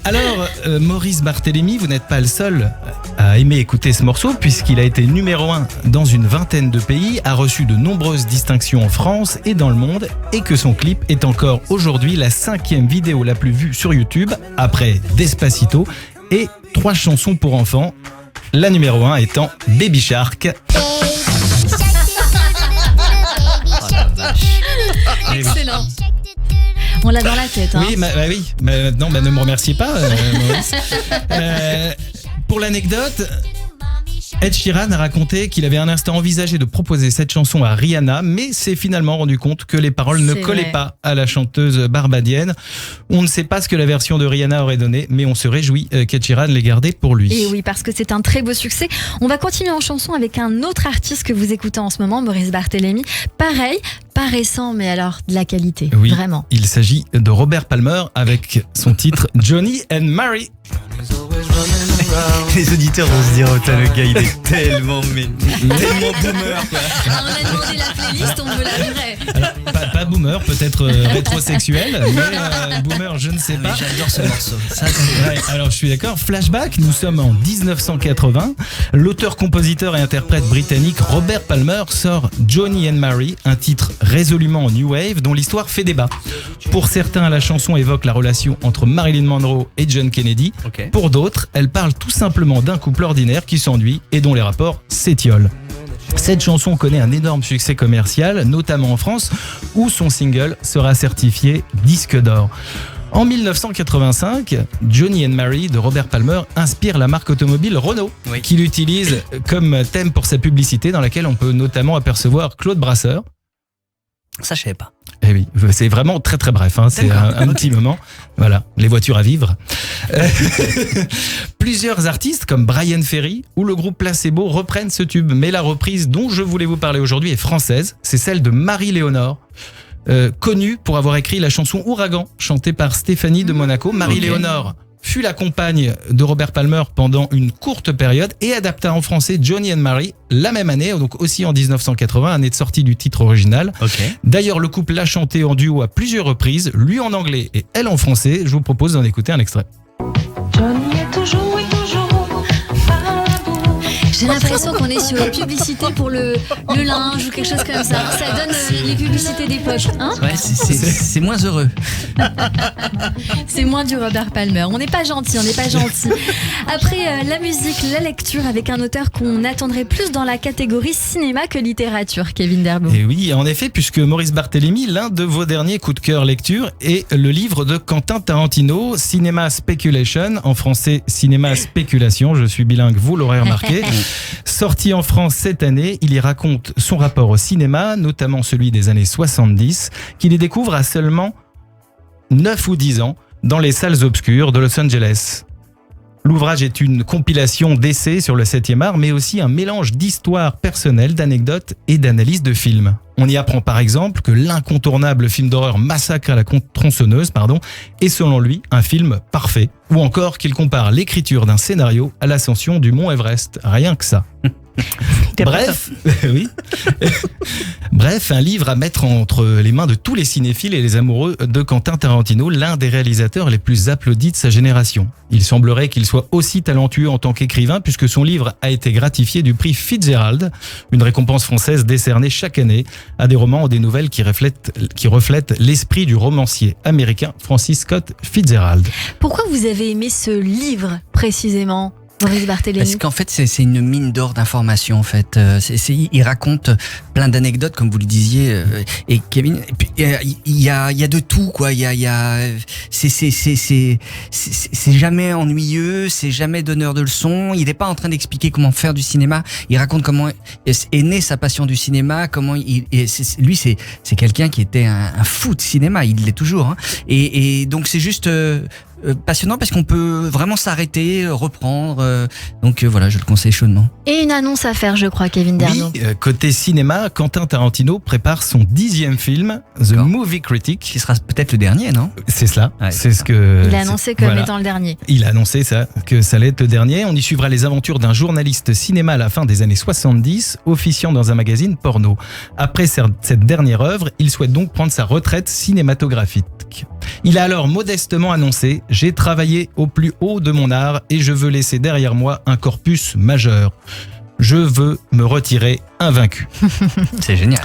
Alors, Maurice Barthélémy, vous n'êtes pas le seul à aimer écouter ce morceau puisqu'il a été numéro 1 dans une vingtaine de pays, a reçu de nombreuses distinctions en France et dans le monde et que son clip est encore aujourd'hui la 5e vidéo la plus vue sur YouTube après Despacito et 3 chansons pour enfants, la numéro 1 étant Baby Shark. Excellent. On l'a dans la tête. Oui, maintenant, ne me remerciez pas, Maurice. Pour l'anecdote, Ed Sheeran a raconté qu'il avait un instant envisagé de proposer cette chanson à Rihanna, mais s'est finalement rendu compte que les paroles ne collaient pas à la chanteuse barbadienne. On ne sait pas ce que la version de Rihanna aurait donné, mais on se réjouit qu'Ed Sheeran l'ait gardé pour lui. Et oui, parce que c'est un très beau succès. On va continuer en chanson avec un autre artiste que vous écoutez en ce moment, Maurice Barthélémy. Pareil, pas récent, mais alors de la qualité, oui, vraiment. Il s'agit de Robert Palmer avec son titre Johnny and Mary. Les auditeurs vont se dire, oh, le gars, il est tellement boomer, quoi. Ah, on a demandé la playlist, on veut la vraie. Alors, pas boomer, peut-être rétrosexuel, mais boomer, je ne sais pas. J'adore ce morceau. Ça, Ouais, alors je suis d'accord. Flashback, nous sommes en 1980. L'auteur, compositeur et interprète britannique Robert Palmer sort Johnny and Mary, un titre résolument en new wave dont l'histoire fait débat. Pour certains, la chanson évoque la relation entre Marilyn Monroe et John Kennedy. Ok. Pour d'autres, elle parle tout simplement d'un couple ordinaire qui s'ennuie et dont les rapports s'étiolent. Cette chanson connaît un énorme succès commercial, notamment en France, où son single sera certifié disque d'or. En 1985, Johnny and Mary de Robert Palmer inspire la marque automobile Renault, Oui. qui l'utilise comme thème pour sa publicité, dans laquelle on peut notamment apercevoir Claude Brasseur. Ça, je savais pas. Eh oui, c'est vraiment très très bref, hein, c'est un petit moment. Voilà, les voitures à vivre. Plusieurs artistes comme Brian Ferry ou le groupe Placebo reprennent ce tube, mais la reprise dont je voulais vous parler aujourd'hui est française, c'est celle de Marie-Léonore. Connue pour avoir écrit la chanson Ouragan, chantée par Stéphanie de Monaco. Marie-Léonore fut la compagne de Robert Palmer pendant une courte période et adapta en français Johnny and Mary la même année, donc aussi en 1980, année de sortie du titre original. Ok. D'ailleurs, le couple l'a chanté en duo à plusieurs reprises, lui en anglais et elle en français. Je vous propose d'en écouter un extrait. Johnny est toujours, et toujours par l'amour. J'ai l'impression qu'on est sur une publicité pour le linge ou quelque chose comme ça. Ça donne les publicités d'époque, hein? Ouais, c'est moins heureux. C'est moins du Robert Palmer. On n'est pas gentil, on n'est pas gentil. Après la musique, la lecture avec un auteur qu'on attendrait plus dans la catégorie cinéma que littérature, Kevin Derbo. Et oui, en effet, puisque Maurice Barthélémy, l'un de vos derniers coups de cœur lecture, est le livre de Quentin Tarantino, Cinema Speculation, en français Cinéma Spéculation, je suis bilingue, vous l'aurez remarqué. Sorti en France cette année, il y raconte son rapport au cinéma, notamment celui des années 70, qu'il y découvre à seulement 9 ou 10 ans dans les salles obscures de Los Angeles. L'ouvrage est une compilation d'essais sur le 7e art, mais aussi un mélange d'histoires personnelles, d'anecdotes et d'analyses de films. On y apprend par exemple que l'incontournable film d'horreur Massacre à la tronçonneuse, est selon lui un film parfait, ou encore qu'il compare l'écriture d'un scénario à l'ascension du mont Everest. Rien que ça. Bref, oui. Bref, un livre à mettre entre les mains de tous les cinéphiles et les amoureux de Quentin Tarantino, l'un des réalisateurs les plus applaudis de sa génération. Il semblerait qu'il soit aussi talentueux en tant qu'écrivain puisque son livre a été gratifié du prix Fitzgerald, une récompense française décernée chaque année à des romans ou des nouvelles qui reflètent l'esprit du romancier américain Francis Scott Fitzgerald. Pourquoi vous avez aimé ce livre précisément, Maurice Barthélémy? Parce qu'en fait, c'est une mine d'or d'informations. En fait, il raconte plein d'anecdotes, comme vous le disiez. Et Kevin, il y a de tout, quoi. C'est jamais ennuyeux, c'est jamais donneur de leçons. Il n'est pas en train d'expliquer comment faire du cinéma. Il raconte comment est née sa passion du cinéma. Comment lui, c'est quelqu'un qui était un fou de cinéma. Il l'est toujours. Hein. Et donc c'est juste passionnant parce qu'on peut vraiment s'arrêter, reprendre. Donc voilà, je le conseille chaudement. Et une annonce à faire, je crois, Kevin Derbo. Oui, côté cinéma, Quentin Tarantino prépare son 10e film, The Movie Critic. Qui sera peut-être le dernier, non? C'est cela. Ouais. C'est ce que. Il a annoncé comme étant le dernier. Il a annoncé ça, que ça allait être le dernier. On y suivra les aventures d'un journaliste cinéma à la fin des années 70, officiant dans un magazine porno. Après cette dernière œuvre, il souhaite donc prendre sa retraite cinématographique. Il a alors modestement annoncé « J'ai travaillé au plus haut de mon art et je veux laisser derrière moi un corpus majeur. Je veux me retirer invaincu. » C'est génial.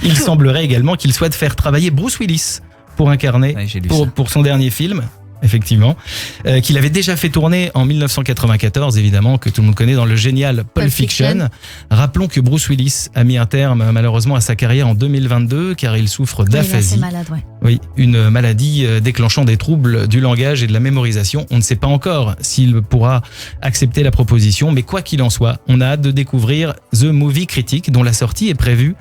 Il semblerait également qu'il souhaite faire travailler Bruce Willis pour incarner, pour son dernier film. Effectivement, qu'il avait déjà fait tourner en 1994, évidemment, que tout le monde connaît dans le génial Pulp Fiction. Rappelons que Bruce Willis a mis un terme malheureusement à sa carrière en 2022 car il souffre d'aphasie. Il est assez malade, ouais. Oui, une maladie déclenchant des troubles du langage et de la mémorisation. On ne sait pas encore s'il pourra accepter la proposition, mais quoi qu'il en soit, on a hâte de découvrir The Movie Critic dont la sortie est prévue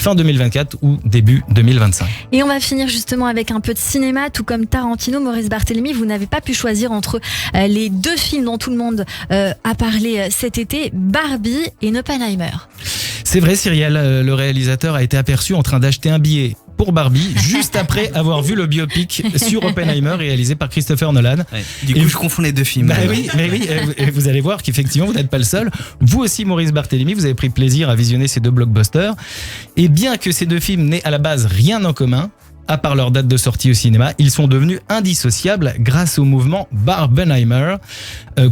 fin 2024 ou début 2025. Et on va finir justement avec un peu de cinéma, tout comme Tarantino, Maurice Barthélémy. Vous n'avez pas pu choisir entre les deux films dont tout le monde a parlé cet été, Barbie et Oppenheimer. C'est vrai, Cyrielle, le réalisateur a été aperçu en train d'acheter un billet pour Barbie, juste après avoir vu le biopic sur Oppenheimer réalisé par Christopher Nolan. Ouais. Du coup, je confonds les deux films. Oui, et vous allez voir qu'effectivement, vous n'êtes pas le seul. Vous aussi, Maurice Barthélémy, vous avez pris plaisir à visionner ces deux blockbusters. Et bien que ces deux films n'aient à la base rien en commun, à part leur date de sortie au cinéma, ils sont devenus indissociables grâce au mouvement Barbenheimer,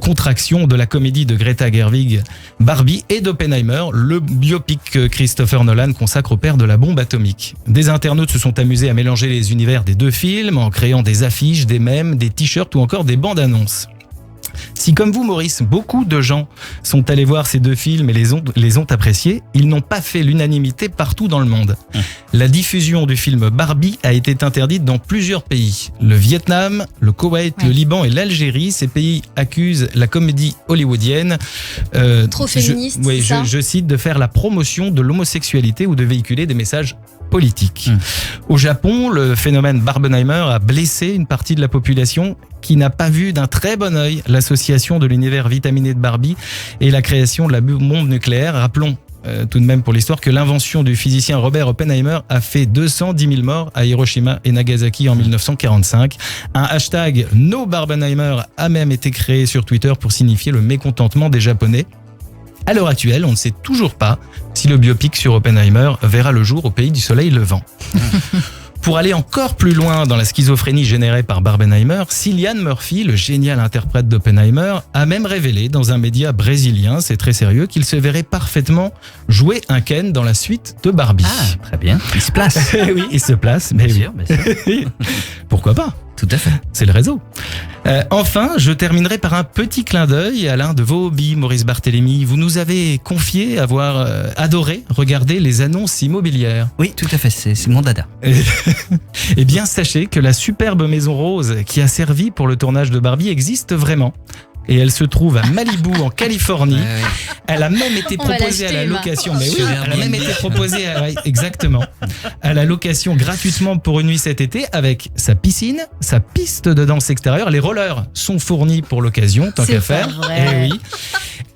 contraction de la comédie de Greta Gerwig, Barbie, et d'Oppenheimer, le biopic que Christopher Nolan consacre au père de la bombe atomique. Des internautes se sont amusés à mélanger les univers des deux films en créant des affiches, des mèmes, des t-shirts ou encore des bandes annonces. Si comme vous, Maurice, beaucoup de gens sont allés voir ces deux films et les ont appréciés, ils n'ont pas fait l'unanimité partout dans le monde. La diffusion du film Barbie a été interdite dans plusieurs pays. Le Vietnam, le Koweït, le Liban et l'Algérie. Ces pays accusent la comédie hollywoodienne trop féministe, je cite, de faire la promotion de l'homosexualité ou de véhiculer des messages politiques. Au Japon, le phénomène Barbenheimer a blessé une partie de la population qui n'a pas vu d'un très bon œil l'association de l'univers vitaminé de Barbie et la création de la bombe nucléaire. Rappelons tout de même pour l'histoire que l'invention du physicien Robert Oppenheimer a fait 210 000 morts à Hiroshima et Nagasaki en 1945. Un hashtag #NoBarbenheimer a même été créé sur Twitter pour signifier le mécontentement des Japonais. À l'heure actuelle, on ne sait toujours pas si le biopic sur Oppenheimer verra le jour au pays du soleil levant. Pour aller encore plus loin dans la schizophrénie générée par Barbenheimer, Cillian Murphy, le génial interprète d'Oppenheimer, a même révélé dans un média brésilien, c'est très sérieux, qu'il se verrait parfaitement jouer un Ken dans la suite de Barbie. Ah, très bien. Il se place. Oui, il se place. Mais bien sûr. Pourquoi pas ? Tout à fait. C'est le réseau. Enfin, je terminerai par un petit clin d'œil à l'un de vos hobbies, Maurice Barthélémy. Vous nous avez confié avoir adoré regarder les annonces immobilières. Oui, tout à fait, c'est mon dada. Eh bien, sachez que la superbe maison rose qui a servi pour le tournage de Barbie existe vraiment. Et elle se trouve à Malibu, en Californie. Elle a même été proposée à la location. Mais oui, elle a même été proposée exactement à la location gratuitement pour une nuit cet été avec sa piscine, sa piste de danse extérieure. Les rollers sont fournis pour l'occasion, tant qu'à faire. Et oui.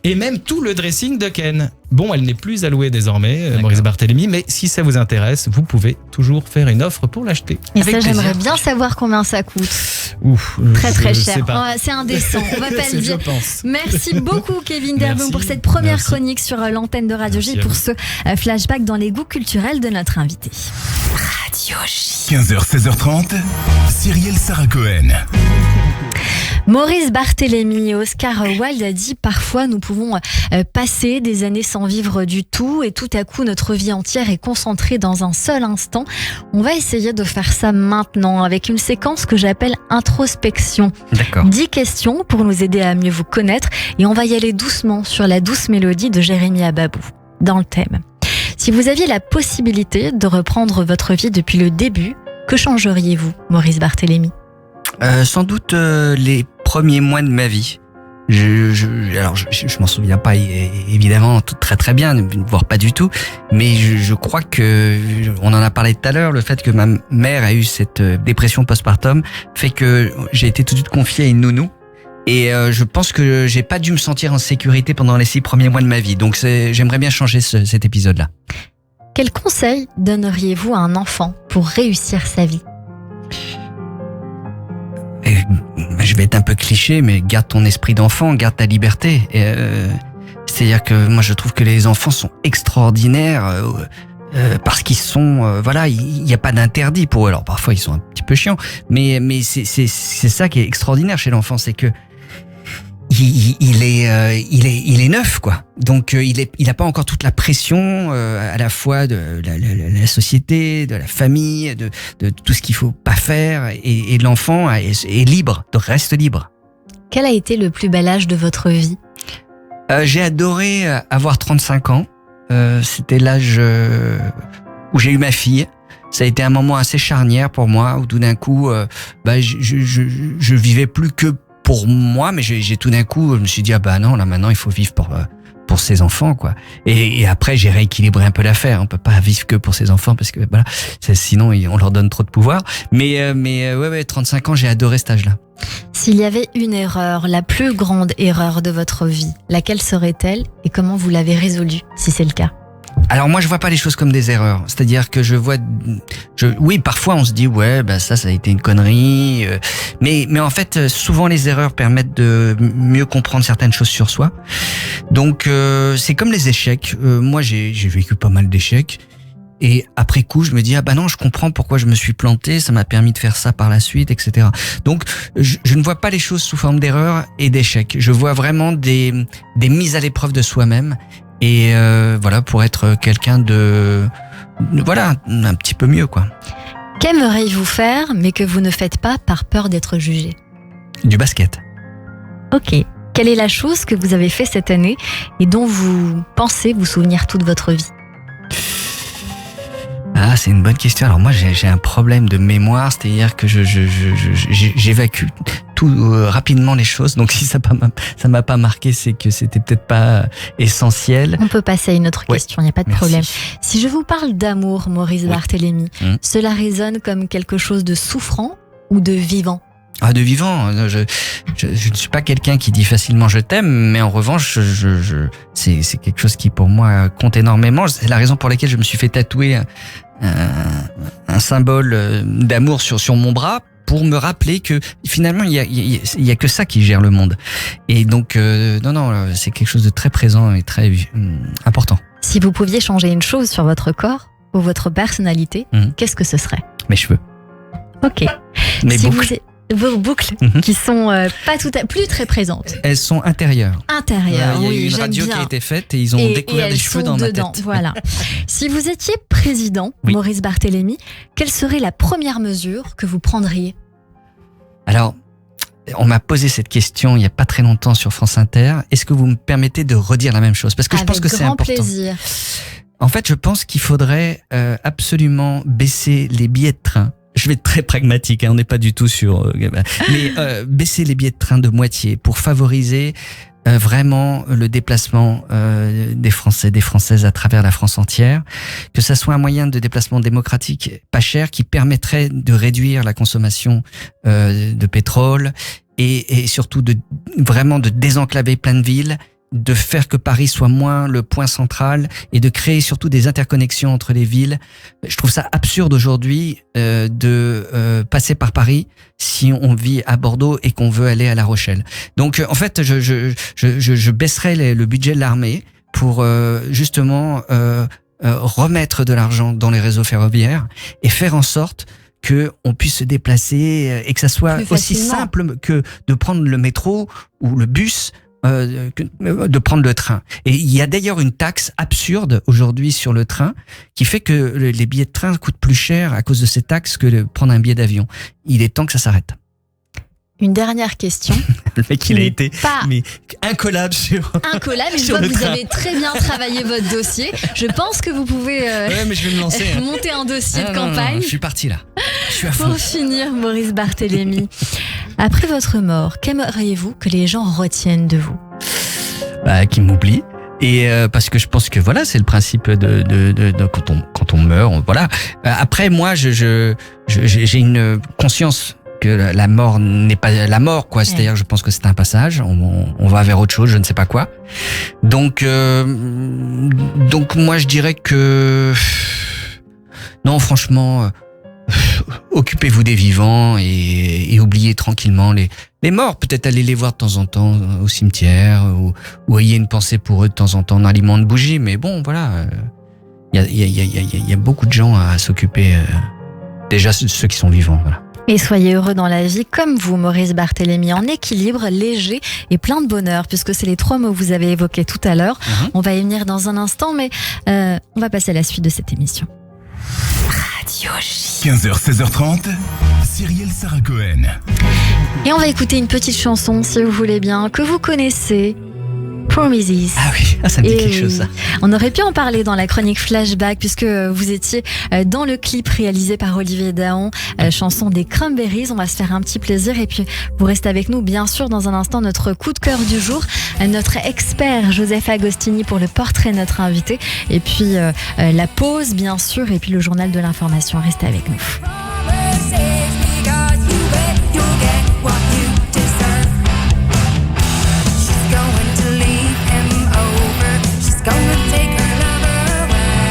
Et même tout le dressing de Ken. Bon, elle n'est plus allouée désormais, Maurice Barthélémy, mais si ça vous intéresse, vous pouvez toujours faire une offre pour l'acheter. Et ça, j'aimerais bien savoir combien ça coûte. Ouf, très cher. C'est indécent, on va pas le dire. Merci beaucoup, Kevin Derboum, pour cette première chronique sur l'antenne de Radio J, pour ce flashback dans les goûts culturels de notre invité. Radio J. 15h, 16h30, Cyrielle Sarah Cohen. Maurice Barthélémy, Oscar Wilde a dit: parfois nous pouvons passer des années sans vivre du tout et tout à coup notre vie entière est concentrée dans un seul instant. On va essayer de faire ça maintenant avec une séquence que j'appelle introspection. D'accord. 10 questions pour nous aider à mieux vous connaître et on va y aller doucement sur la douce mélodie de Jérémy Ababou. Dans le thème: si vous aviez la possibilité de reprendre votre vie depuis le début, que changeriez-vous, Maurice Barthélémy? Sans doute les premiers mois de ma vie. Alors je m'en souviens pas évidemment très très bien, voire pas du tout, mais je crois que on en a parlé tout à l'heure, le fait que ma mère a eu cette dépression postpartum fait que j'ai été tout de suite confié à une nounou. Et je pense que j'ai pas dû me sentir en sécurité pendant les 6 premiers mois de ma vie. Donc j'aimerais bien changer cet épisode-là. Quel conseil donneriez-vous à un enfant pour réussir sa vie ? Je vais être un peu cliché, mais garde ton esprit d'enfant, garde ta liberté. C'est-à-dire que moi je trouve que les enfants sont extraordinaires parce qu'ils sont, il n'y a pas d'interdit pour eux. Alors parfois ils sont un petit peu chiants, mais c'est ça qui est extraordinaire chez l'enfant, c'est que il est neuf, quoi. Donc il a pas encore toute la pression à la fois de la société, de la famille, de tout ce qu'il faut pas faire, et l'enfant est libre, reste libre. Quel a été le plus bel âge de votre vie ? J'ai adoré avoir 35 ans. C'était l'âge où j'ai eu ma fille. Ça a été un moment assez charnière pour moi, où tout d'un coup, je vivais plus que pour moi, mais j'ai tout d'un coup, je me suis dit, non, là maintenant il faut vivre pour ses enfants, quoi. Et après j'ai rééquilibré un peu l'affaire. On peut pas vivre que pour ses enfants parce que voilà, sinon on leur donne trop de pouvoir. Mais 35 ans, j'ai adoré cet âge-là. S'il y avait une erreur, la plus grande erreur de votre vie, laquelle serait-elle et comment vous l'avez résolue, si c'est le cas ? Alors moi je vois pas les choses comme des erreurs, c'est-à-dire que oui, parfois on se dit ouais ça a été une connerie, mais en fait souvent les erreurs permettent de mieux comprendre certaines choses sur soi. Donc c'est comme les échecs. Moi j'ai vécu pas mal d'échecs. Et après coup, je me dis non, je comprends pourquoi je me suis planté, ça m'a permis de faire ça par la suite, etc. Donc, je ne vois pas les choses sous forme d'erreurs et d'échecs. Je vois vraiment des mises à l'épreuve de soi-même et pour être quelqu'un un petit peu mieux, quoi. Qu'aimeriez-vous faire, mais que vous ne faites pas par peur d'être jugé? Du basket. Ok. Quelle est la chose que vous avez fait cette année et dont vous pensez vous souvenir toute votre vie? Ah, c'est une bonne question. Alors moi, j'ai un problème de mémoire, c'est-à-dire que j'évacue tout rapidement les choses. Donc si ça m'a pas marqué, c'est que c'était peut-être pas essentiel. On peut passer à une autre question, il n'y a pas de problème. Si je vous parle d'amour, Maurice Barthélémy, cela résonne comme quelque chose de souffrant ou de vivant? Ah, de vivant. Je ne suis pas quelqu'un qui dit facilement je t'aime, mais en revanche, c'est quelque chose qui pour moi compte énormément. C'est la raison pour laquelle je me suis fait tatouer un symbole d'amour sur mon bras, pour me rappeler que finalement il y a que ça qui gère le monde. Et donc non, c'est quelque chose de très présent et très important. Si vous pouviez changer une chose sur votre corps ou votre personnalité, qu'est-ce que ce serait? Mes cheveux. Ok. Mes boucles. Vos boucles qui sont plus très présentes. Elles sont intérieures. Intérieures, il y a eu une radio qui a été faite et ils ont découvert des cheveux dans ma tête. Voilà. Si vous étiez président, Maurice Barthélémy, quelle serait la première mesure que vous prendriez? Alors, on m'a posé cette question il y a pas très longtemps sur France Inter. Est-ce que vous me permettez de redire la même chose? Parce que je pense que c'est important. Avec grand plaisir. En fait, je pense qu'il faudrait absolument baisser les billets de train. Je vais être très pragmatique, on n'est pas du tout sur... mais baisser les billets de train de moitié pour favoriser vraiment le déplacement des Français, des Françaises à travers la France entière, que ça soit un moyen de déplacement démocratique pas cher qui permettrait de réduire la consommation de pétrole et surtout vraiment de désenclaver plein de villes, de faire que Paris soit moins le point central et de créer surtout des interconnexions entre les villes. Je trouve ça absurde aujourd'hui de passer par Paris si on vit à Bordeaux et qu'on veut aller à La Rochelle. Donc en fait, je baisserai le budget de l'armée pour justement remettre de l'argent dans les réseaux ferroviaires et faire en sorte que on puisse se déplacer et que ça soit aussi simple que de prendre le métro ou le bus, de prendre le train. Et il y a d'ailleurs une taxe absurde aujourd'hui sur le train qui fait que les billets de train coûtent plus cher à cause de ces taxes que de prendre un billet d'avion. Il est temps que ça s'arrête. Une dernière question. Le mec, il a été incollable sur... Incollable, mais je vois que vous avez très bien travaillé votre dossier. Je pense que vous pouvez mais je vais me lancer, monter un dossier de campagne. Non, je suis parti là. Je suis à fond. Pour finir, Maurice Barthélémy, après votre mort, qu'aimeriez-vous que les gens retiennent de vous? Qu'ils m'oublient. Et parce que je pense que voilà, c'est le principe de quand on meurt, voilà. Après, moi, j'ai une conscience que la mort n'est pas la mort, quoi. C'est-à-dire, je pense que c'est un passage. On va vers autre chose, je ne sais pas quoi. Donc moi, je dirais que non, franchement, occupez-vous des vivants et oubliez tranquillement les morts. Peut-être aller les voir de temps en temps au cimetière ou ayez une pensée pour eux de temps en temps en allumant une bougie. Mais bon, voilà, il y a beaucoup de gens à s'occuper. Déjà ceux qui sont vivants, voilà. Et soyez heureux dans la vie comme vous, Maurice Barthélémy, en équilibre, léger et plein de bonheur, puisque c'est les 3 mots que vous avez évoqués tout à l'heure. On va y venir dans un instant, mais on va passer à la suite de cette émission. Radio J. 15h, 16h30, Cyrielle Sarah Cohen. Et on va écouter une petite chanson, si vous voulez bien, que vous connaissez. Promises. Ah oui, ça me dit quelque chose, ça. On aurait pu en parler dans la chronique Flashback, puisque vous étiez dans le clip réalisé par Olivier Dahan, chanson des Cranberries. On va se faire un petit plaisir et puis vous restez avec nous, bien sûr, dans un instant, notre coup de cœur du jour, notre expert Joseph Agostini pour le portrait de notre invité, et puis la pause, bien sûr, et puis le journal de l'information. Restez avec nous. Gonna take her lover away.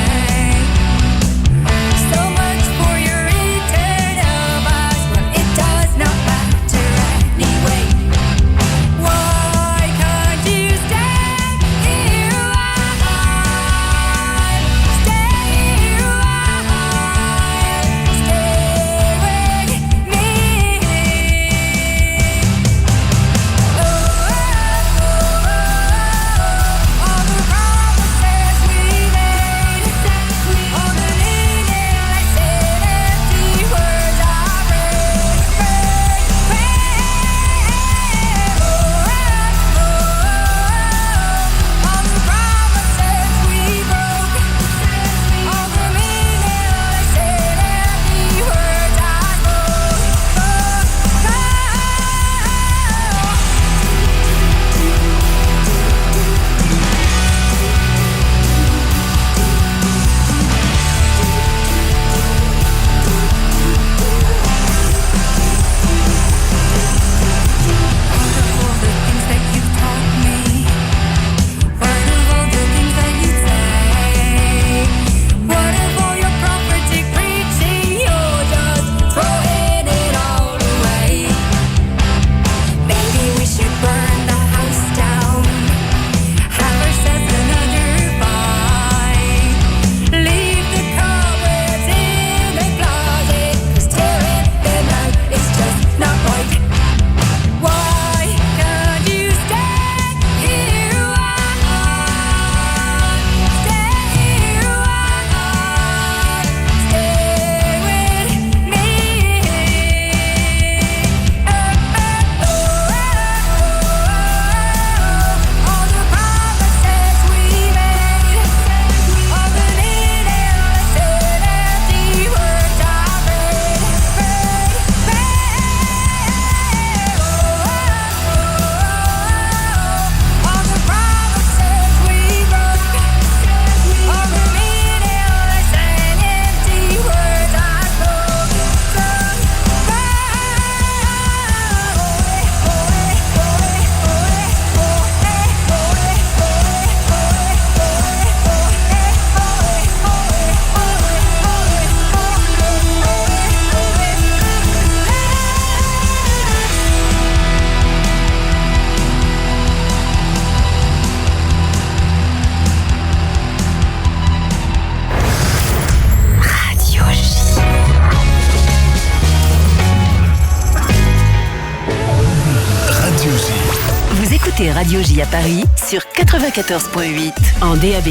Écoutez Radio J à Paris sur 94.8 en DAB+,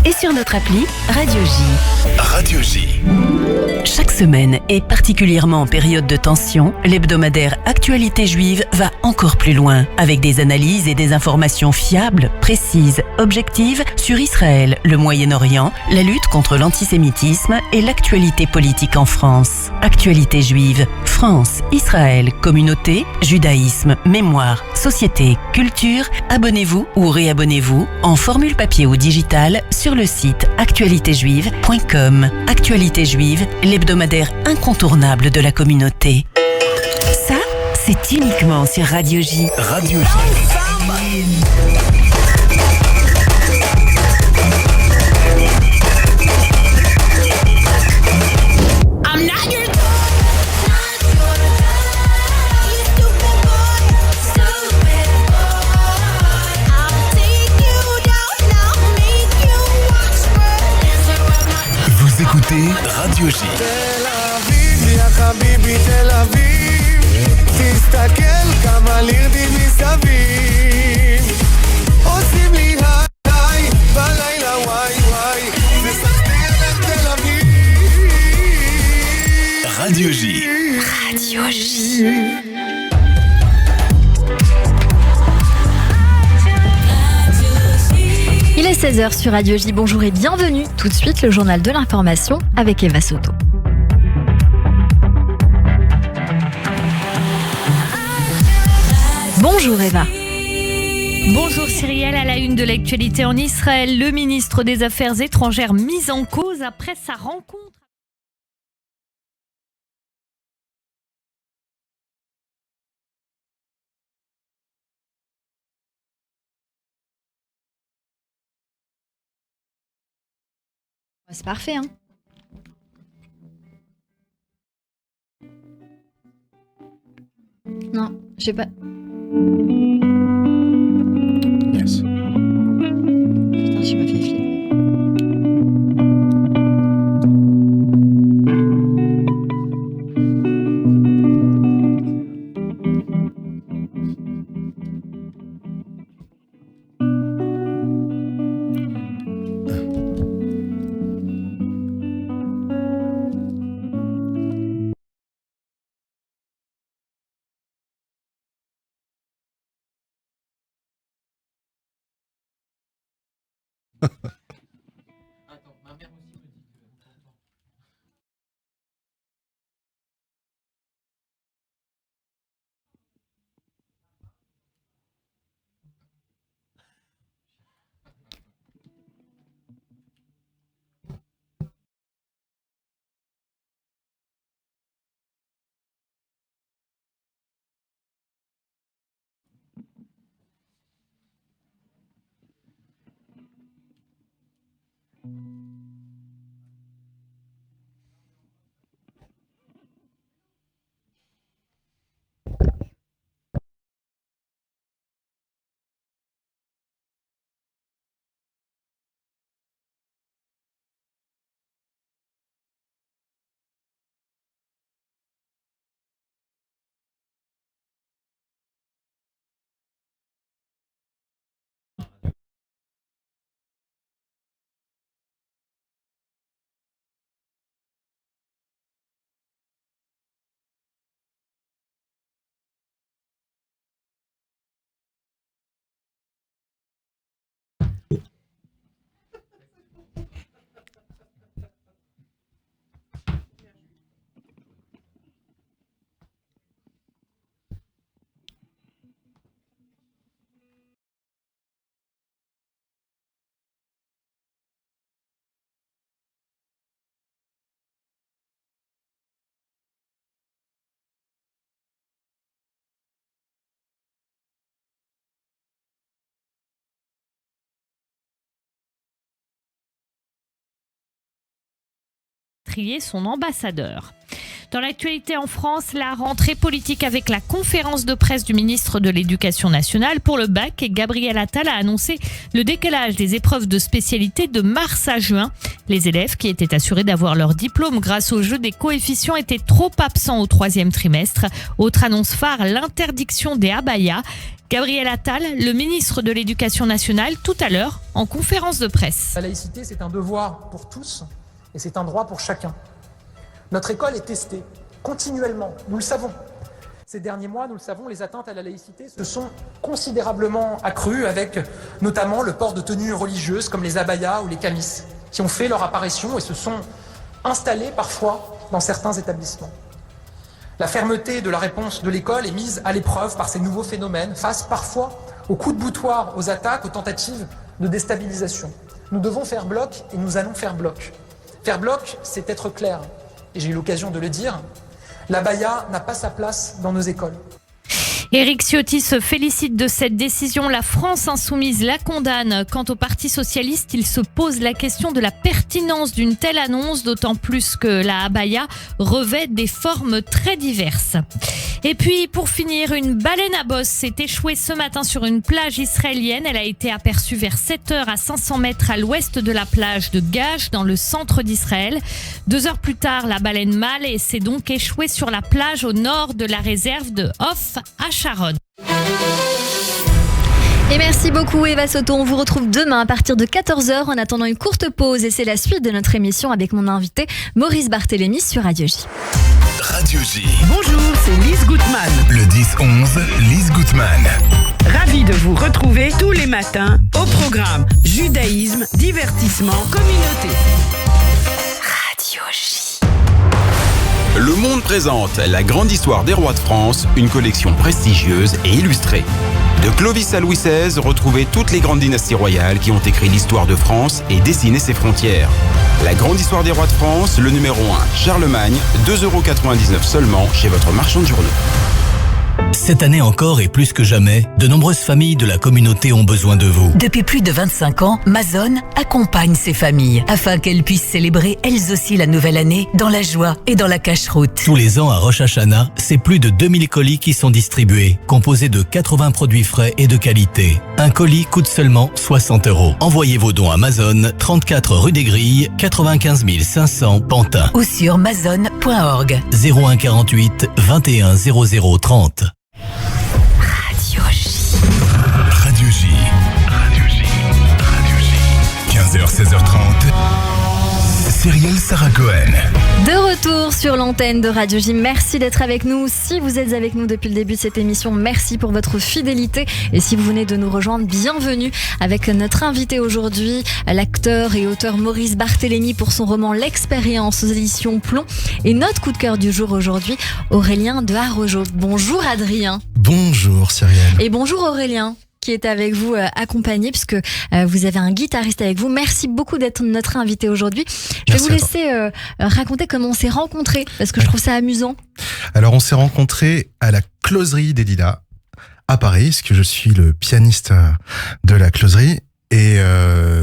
et sur notre appli Radio J. Radio J. Chaque semaine, et particulièrement en période de tension, l'hebdomadaire Actualité Juive va encore plus loin, avec des analyses et des informations fiables, précises, objectives sur Israël, le Moyen-Orient, la lutte contre l'antisémitisme et l'actualité politique en France. Actualité Juive, France, Israël, communauté, judaïsme, mémoire, société, culture. Abonnez-vous ou réabonnez-vous en formule papier ou digital sur le site actualitéjuive.com. Actualité Juive, l'hebdomadaire incontournable de la communauté. Ça, c'est uniquement sur Radio J. Radio J. Vous écoutez Radio J. Radio J. Radio J. Il est 16h sur Radio J. Bonjour et bienvenue. Tout de suite, le journal de l'information avec Eva Soto. Bonjour Eva. Bonjour Cyrielle, à la une de l'actualité en Israël, le ministre des Affaires étrangères mis en cause après sa rencontre. C'est parfait, hein. Non, je sais pas. Yes. Putain, je m'as fait flipper. Son ambassadeur. Dans l'actualité en France, la rentrée politique avec la conférence de presse du ministre de l'Éducation nationale pour le bac. Gabriel Attal a annoncé le décalage des épreuves de spécialité de mars à juin. Les élèves qui étaient assurés d'avoir leur diplôme grâce au jeu des coefficients étaient trop absents au troisième trimestre. Autre annonce phare, l'interdiction des abayas. Gabriel Attal, le ministre de l'Éducation nationale, tout à l'heure, en conférence de presse. La laïcité, c'est un devoir pour tous et c'est un droit pour chacun. Notre école est testée continuellement, nous le savons. Ces derniers mois, nous le savons, les atteintes à la laïcité se sont considérablement accrues avec notamment le port de tenues religieuses comme les abayas ou les camis qui ont fait leur apparition et se sont installés parfois dans certains établissements. La fermeté de la réponse de l'école est mise à l'épreuve par ces nouveaux phénomènes face parfois aux coups de boutoir, aux attaques, aux tentatives de déstabilisation. Nous devons faire bloc et nous allons faire bloc. Faire bloc, c'est être clair. Et j'ai eu l'occasion de le dire, l'abaya n'a pas sa place dans nos écoles. Éric Ciotti se félicite de cette décision. La France insoumise la condamne. Quant au Parti socialiste, il se pose la question de la pertinence d'une telle annonce, d'autant plus que la abaya revêt des formes très diverses. Et puis, pour finir, une baleine à bosse s'est échouée ce matin sur une plage israélienne. Elle a été aperçue vers 7h à 500 mètres à l'ouest de la plage de Gash, dans le centre d'Israël. 2 heures plus tard, la baleine mâle s'est donc échouée sur la plage au nord de la réserve de Hof à Sharon. Et merci beaucoup Eva Soto, on vous retrouve demain à partir de 14h en attendant une courte pause et c'est la suite de notre émission avec mon invité Maurice Barthélémy sur Radio J. Radio J. Bonjour, c'est Lise Gutmann. Le 10-11, Lise Gutmann. Ravie de vous retrouver tous les matins au programme Judaïsme, divertissement, communauté. Radio J. Le Monde présente La grande histoire des rois de France, une collection prestigieuse et illustrée. De Clovis à Louis XVI, retrouvez toutes les grandes dynasties royales qui ont écrit l'histoire de France et dessiné ses frontières. La grande histoire des rois de France, le numéro 1, Charlemagne, 2,99€ seulement chez votre marchand de journaux. Cette année encore et plus que jamais, de nombreuses familles de la communauté ont besoin de vous. Depuis plus de 25 ans, Mazone accompagne ces familles afin qu'elles puissent célébrer elles aussi la nouvelle année dans la joie et dans la cacheroute. Tous les ans à Rosh Hashanah, c'est plus de 2000 colis qui sont distribués, composés de 80 produits frais et de qualité. Un colis coûte seulement 60€. Envoyez vos dons à Amazon, 34 rue des Grilles, 95 500 Pantin. Ou sur mazone.org. 01 48 21 00 30. Radio J. Radio J. Radio J. Radio J. 15h, 16h30. Cyrielle Sarah Cohen. De retour sur l'antenne de Radio J. Merci d'être avec nous. Si vous êtes avec nous depuis le début de cette émission, merci pour votre fidélité. Et si vous venez de nous rejoindre, bienvenue avec notre invité aujourd'hui, l'acteur et auteur Maurice Barthélémy pour son roman L'expérience aux éditions Plomb. Et notre coup de cœur du jour aujourd'hui, Aurélien de Arrojo. Bonjour Adrien. Bonjour Cyrielle. Et bonjour Aurélien, qui est avec vous accompagné puisque vous avez un guitariste avec vous. Merci beaucoup d'être notre invité aujourd'hui. Je vais vous laisser raconter comment on s'est rencontrés parce que je trouve ça amusant. Alors on s'est rencontrés à la Closerie des Lilas à Paris, parce que je suis le pianiste de la Closerie. Et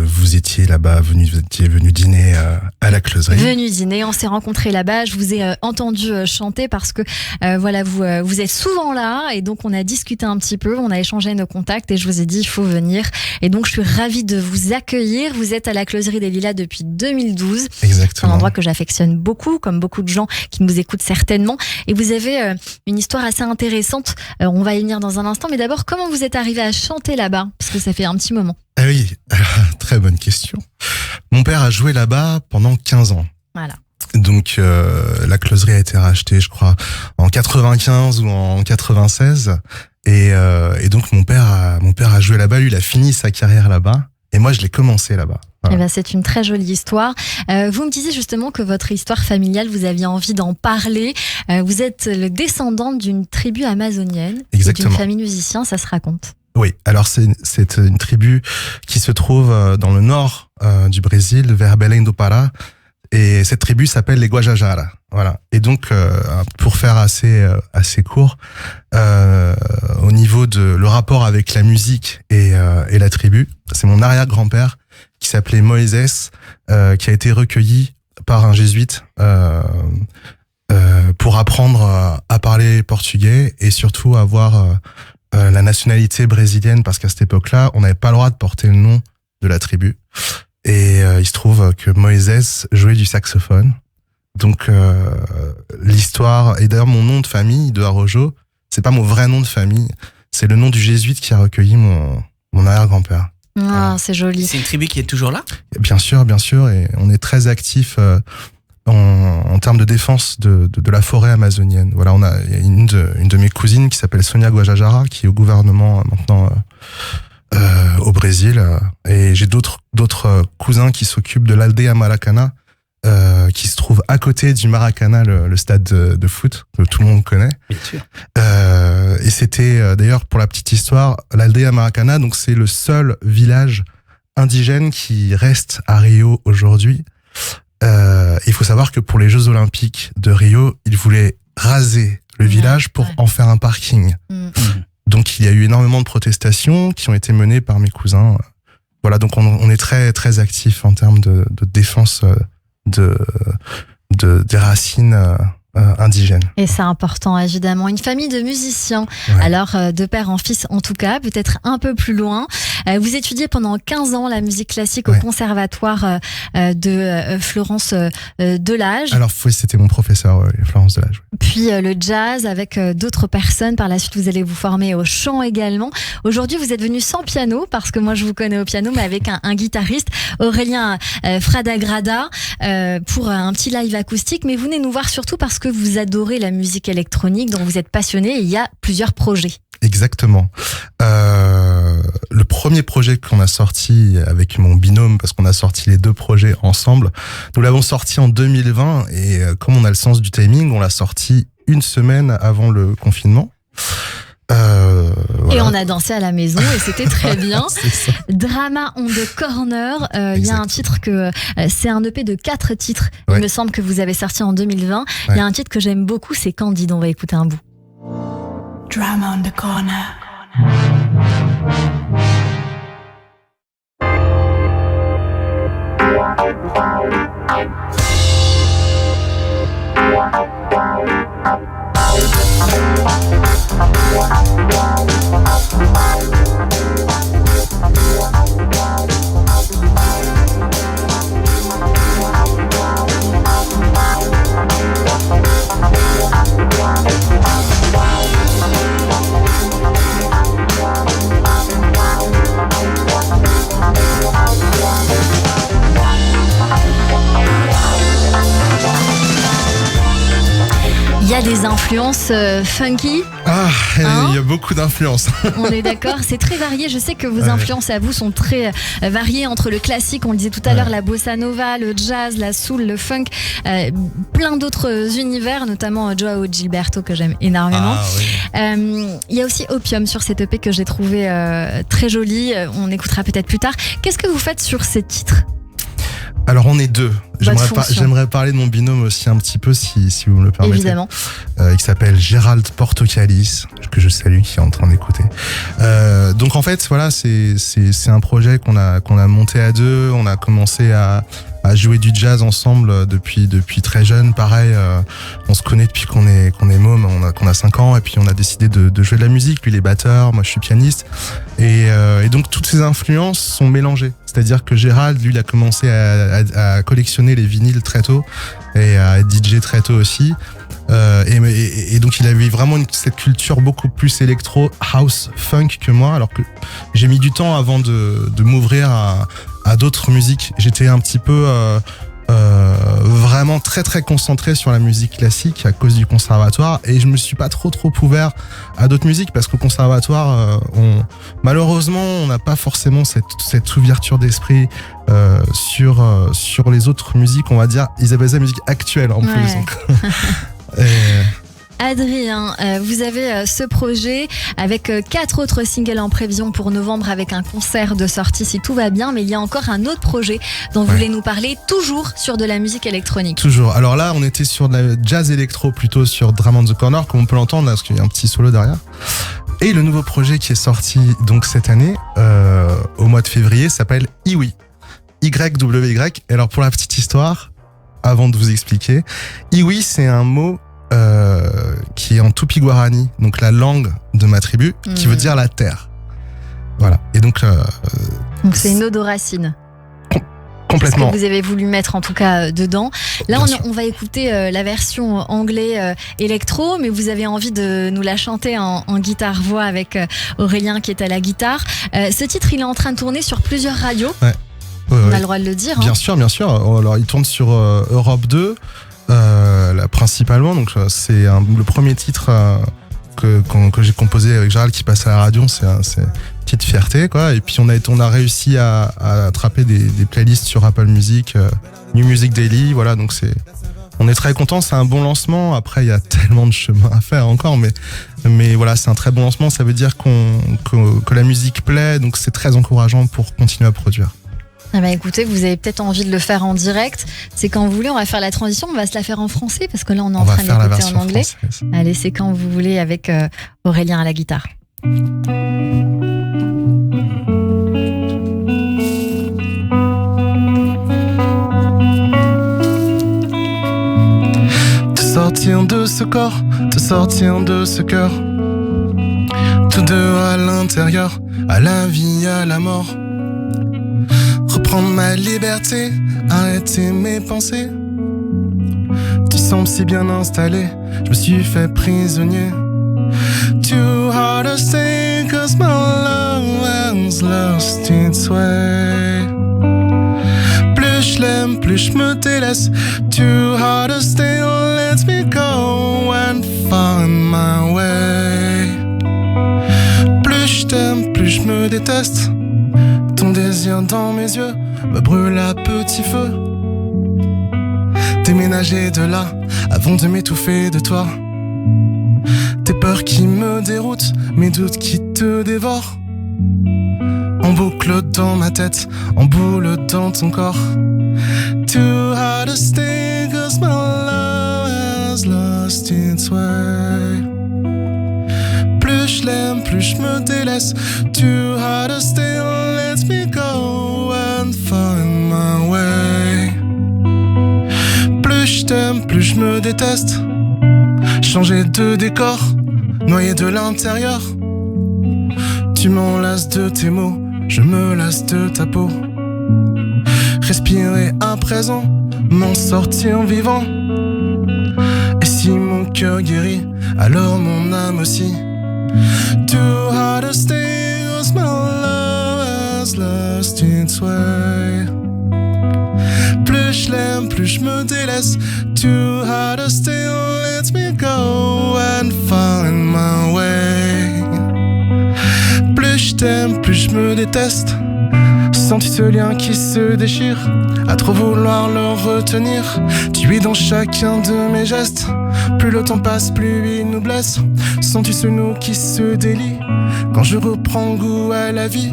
vous étiez là-bas, vous étiez venu dîner à la Closerie. Venu dîner, on s'est rencontrés là-bas. Je vous ai entendu chanter parce que voilà, vous êtes souvent là et donc on a discuté un petit peu, on a échangé nos contacts et je vous ai dit il faut venir. Et donc je suis ravie de vous accueillir. Vous êtes à la Closerie des Lilas depuis 2012. Exactement. Un endroit que j'affectionne beaucoup, comme beaucoup de gens qui nous écoutent certainement. Et vous avez une histoire assez intéressante. On va y venir dans un instant, mais d'abord comment vous êtes arrivé à chanter là-bas parce que ça fait un petit moment. Ah oui, très bonne question. Mon père a joué là-bas pendant 15 ans. Voilà. Donc la Closerie a été rachetée, je crois, en 95 ou en 96. Et donc mon père a joué là-bas. Lui, il a fini sa carrière là-bas. Et moi, je l'ai commencé là-bas. Voilà. Eh ben, c'est une très jolie histoire. Vous me disiez justement que votre histoire familiale, vous aviez envie d'en parler. Vous êtes le descendant d'une tribu amazonienne. Exactement. Et d'une famille de musiciens, ça se raconte. Oui, alors c'est une tribu qui se trouve dans le nord du Brésil, vers Belém do Pará, et cette tribu s'appelle les Guajajara. Voilà. Et donc, pour faire assez court, au niveau de le rapport avec la musique et la tribu, c'est mon arrière-grand-père qui s'appelait Moïse, qui a été recueilli par un jésuite pour apprendre à parler portugais et surtout avoir la nationalité brésilienne, parce qu'à cette époque-là, on n'avait pas le droit de porter le nom de la tribu. Et il se trouve que Moïse jouait du saxophone. Donc l'histoire, et d'ailleurs mon nom de famille de Arrojo, c'est pas mon vrai nom de famille, C'est le nom du jésuite qui a recueilli mon arrière-grand-père. Ah, c'est joli. C'est une tribu qui est toujours là ? Bien sûr, et on est très actifs en termes de défense de la forêt amazonienne. Voilà, il y a une de mes cousines qui s'appelle Sonia Guajajara, qui est au gouvernement maintenant au Brésil, et j'ai d'autres cousins qui s'occupent de l'Aldea Maracana, qui se trouve à côté du Maracana, le stade de foot que tout le monde connaît. Bien sûr. Et c'était d'ailleurs, pour la petite histoire, l'Aldea Maracana, donc c'est le seul village indigène qui reste à Rio aujourd'hui. Il faut savoir que pour les Jeux Olympiques de Rio, ils voulaient raser le village pour en faire un parking. Donc il y a eu énormément de protestations qui ont été menées par mes cousins. Voilà, donc on est très très actifs en termes de défense des racines indigènes. Et c'est important, évidemment. Une famille de musiciens, alors de père en fils en tout cas, peut-être un peu plus loin. Vous étudiez pendant 15 ans la musique classique au conservatoire de Florence Delage. Alors c'était mon professeur, Florence Delage. Puis le jazz avec d'autres personnes. Par la suite, vous allez vous former au chant également. Aujourd'hui, vous êtes venu sans piano, parce que moi je vous connais au piano, mais avec un guitariste, Aurélien Fradagrada, pour un petit live acoustique. Mais vous venez nous voir surtout parce que vous adorez la musique électronique, dont vous êtes passionné, et il y a plusieurs projets. Exactement. Le premier projet qu'on a sorti avec mon binôme, parce qu'on a sorti les deux projets ensemble, nous l'avons sorti en 2020, et comme on a le sens du timing, on l'a sorti une semaine avant le confinement. Et on a dansé à la maison et c'était très bien. Drama on the Corner, il y a un titre c'est un EP de 4 titres, il me semble, que vous avez sorti en 2020. Il y a un titre que j'aime beaucoup, c'est Candide, on va écouter un bout. Drama on the Corner. Il y a des influences funky. Il y a beaucoup d'influences. On est d'accord, c'est très varié. Je sais que vos influences à vous sont très variées, entre le classique, on le disait tout à l'heure, la bossa nova, le jazz, la soul, le funk, plein d'autres univers, notamment Joao Gilberto que j'aime énormément. Il y a aussi Opium sur cette EP que j'ai trouvé très jolie. On écoutera peut-être plus tard. Qu'est-ce que vous faites sur ces titres ? Alors on est deux. J'aimerais parler de mon binôme aussi un petit peu, si vous me le permettez. Évidemment. Qui s'appelle Gérald Portocalis, que je salue, qui est en train d'écouter. Donc en fait, voilà, c'est un projet qu'on a monté à deux. On a commencé à jouer du jazz ensemble depuis très jeune. Pareil, on se connaît depuis qu'on est môme, qu'on a 5 ans, et puis on a décidé de jouer de la musique. Lui, il est batteur, moi je suis pianiste. Et donc toutes ces influences sont mélangées. C'est-à-dire que Gérald, lui, il a commencé à collectionner les vinyles très tôt, et à être DJ très tôt aussi. Et donc il avait vraiment cette culture beaucoup plus électro, house, funk que moi, alors que j'ai mis du temps avant de m'ouvrir à d'autres musiques. J'étais un petit peu vraiment très très concentré sur la musique classique à cause du conservatoire, et je me suis pas trop ouvert à d'autres musiques, parce qu'au conservatoire malheureusement on n'a pas forcément cette ouverture d'esprit sur les autres musiques, on va dire. Ils appellent ça musique actuelle en plus, donc. Adrien, vous avez ce projet avec 4 autres singles en prévision pour novembre, avec un concert de sortie si tout va bien, mais il y a encore un autre projet dont vous voulez nous parler, toujours sur de la musique électronique. Toujours. Alors là, on était sur de la jazz électro, plutôt sur Drum on the Corner, comme on peut l'entendre, parce qu'il y a un petit solo derrière. Et le nouveau projet qui est sorti donc cette année, au mois de février, s'appelle Iwi. YWY. Et alors pour la petite histoire, avant de vous expliquer, Iwi, c'est un mot qui est en Tupi-Guarani, donc la langue de ma tribu, qui veut dire la terre. Voilà. Et donc c'est une ode aux racines. Complètement. Ce que vous avez voulu mettre en tout cas dedans. Là, on va écouter la version anglais électro, mais vous avez envie de nous la chanter en guitare-voix avec Aurélien qui est à la guitare. Ce titre, il est en train de tourner sur plusieurs radios. Ouais. On a le droit de le dire. Bien sûr, bien sûr. Alors, il tourne sur Europe 2, là, principalement. Donc, c'est le premier titre que j'ai composé avec Gérald qui passe à la radio. C'est une petite fierté, quoi. Et puis, on a réussi à attraper des playlists sur Apple Music, New Music Daily. Voilà, donc on est très contents. C'est un bon lancement. Après, il y a tellement de chemin à faire encore, mais voilà, c'est un très bon lancement. Ça veut dire que la musique plaît. Donc, c'est très encourageant pour continuer à produire. Ah bah écoutez, vous avez peut-être envie de le faire en direct. C'est quand vous voulez, on va faire la transition, on va se la faire en français parce que là on est en train d'écouter en anglais. Française. Allez, c'est quand vous voulez avec Aurélien à la guitare. Te sortir de ce corps, te sortir de ce cœur, tous deux à l'intérieur, à la vie, à la mort. Reprendre ma liberté, arrêter mes pensées. Tu sembles si bien installé, je me suis fait prisonnier. Too hard to say, cause my love has lost its way. Plus je l'aime, plus je me délaisse. Too hard to stay, let me go and find my way. Plus je t'aime, plus je me déteste. Ton désir dans mes yeux me brûle à petit feu. Déménager de là avant de m'étouffer de toi. Tes peurs qui me déroutent, mes doutes qui te dévorent. En boucle dans ma tête, en boule dans ton corps. Too hard to stay, cause my love has lost its way. Plus je l'aime, plus je me délaisse. Too hard to stay, let me go and find my way. Plus je t'aime, plus je me déteste. Changer de décor, noyé de l'intérieur. Tu m'enlaces de tes mots, je me lasse de ta peau. Respirer à présent, m'en sortir vivant. Et si mon cœur guérit, alors mon âme aussi. Too hard to stay, cause my love has lost its way. Plus je l'aime, plus je me délaisse. Too hard to stay, let me go and find my way. Plus je t'aime, plus je me déteste. Sens-tu ce lien qui se déchire, à trop vouloir le retenir. Tu es dans chacun de mes gestes. Plus le temps passe, plus il nous blesse. Sens-tu ce nous qui se délie, quand je reprends goût à la vie.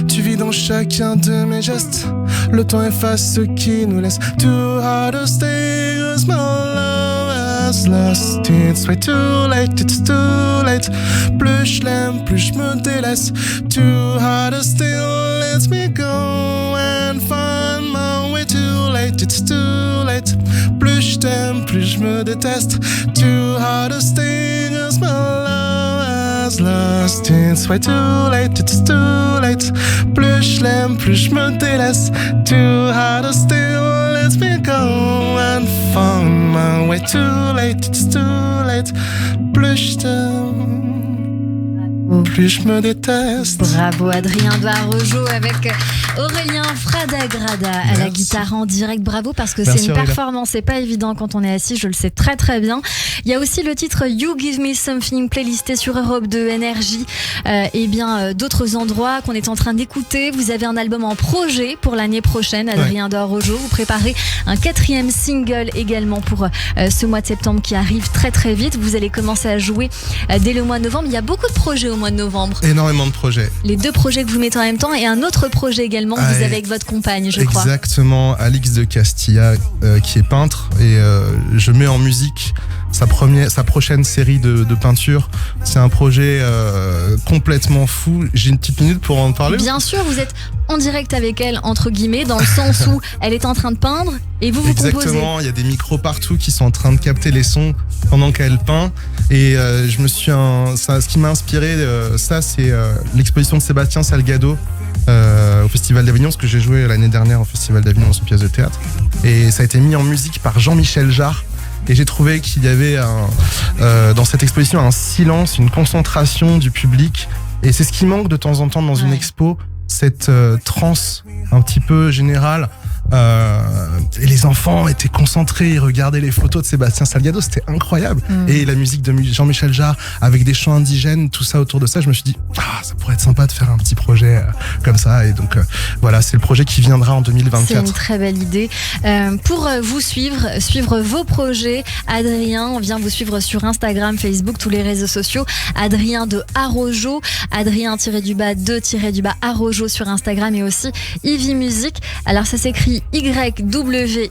Tu vis dans chacun de mes gestes. Le temps efface ce qui nous laisse. Too hard to stay, cause my love has lost its way. Too late, it's too late. Plus je l'aime, plus je me délaisse. Too hard to stay, let me go and find my way. Too late, it's too late. Plus je t'aime, plus je me déteste. Too hard to stay, cause my love has lost its way. Too late, it's too late. Plus je l'aime, plus je me délaisse. Too hard to stay, let me go and find my way. Too late, it's too late. Plus je t'aime, plus je me déteste. Bravo Adrien Barojo avec Aurélien Fradagrada à la guitare en direct. Bravo parce que c'est une performance, c'est pas évident quand on est assis, je le sais très très bien. Il y a aussi le titre You Give Me Something playlisté sur Europe 2 Énergie et bien d'autres endroits qu'on est en train d'écouter. Vous avez un album en projet pour l'année prochaine, Adrien Barojo. Vous préparez un 4e single également pour ce mois de septembre qui arrive très très vite. Vous allez commencer à jouer dès le mois de novembre. Il y a beaucoup de projets au mois de novembre. Énormément de projets. Les 2 projets que vous mettez en même temps et un autre projet également que vous avez avec votre compagne, je crois. Exactement, Alix de Castilla qui est peintre et je mets en musique sa prochaine série de peintures. C'est un projet complètement fou. J'ai une petite minute pour en parler. Bien sûr, vous êtes en direct avec elle, entre guillemets, dans le sens où elle est en train de peindre et vous composez. Exactement, il y a des micros partout qui sont en train de capter les sons pendant qu'elle peint. Et ce qui m'a inspiré, c'est l'exposition de Sébastien Salgado au Festival d'Avignon, parce que j'ai joué l'année dernière au Festival d'Avignon dans une pièce de théâtre. Et ça a été mis en musique par Jean-Michel Jarre. Et j'ai trouvé qu'il y avait dans cette exposition un silence, une concentration du public. Et c'est ce qui manque de temps en temps dans une expo, cette transe un petit peu générale. Et les enfants étaient concentrés, ils regardaient les photos de Sébastien Salgado, c'était incroyable. Et la musique de Jean-Michel Jarre avec des chants indigènes, tout ça autour de ça, je me suis dit ça pourrait être sympa de faire un petit projet comme ça. Et donc voilà, c'est le projet qui viendra en 2024. C'est une très belle idée. Pour vous suivre vos projets, Adrien vient vous suivre sur Instagram, Facebook, tous les réseaux sociaux. Adrien de Arrojo, Adrien-de-Arrojo sur Instagram, et aussi Ivy Music. Alors ça s'écrit YWY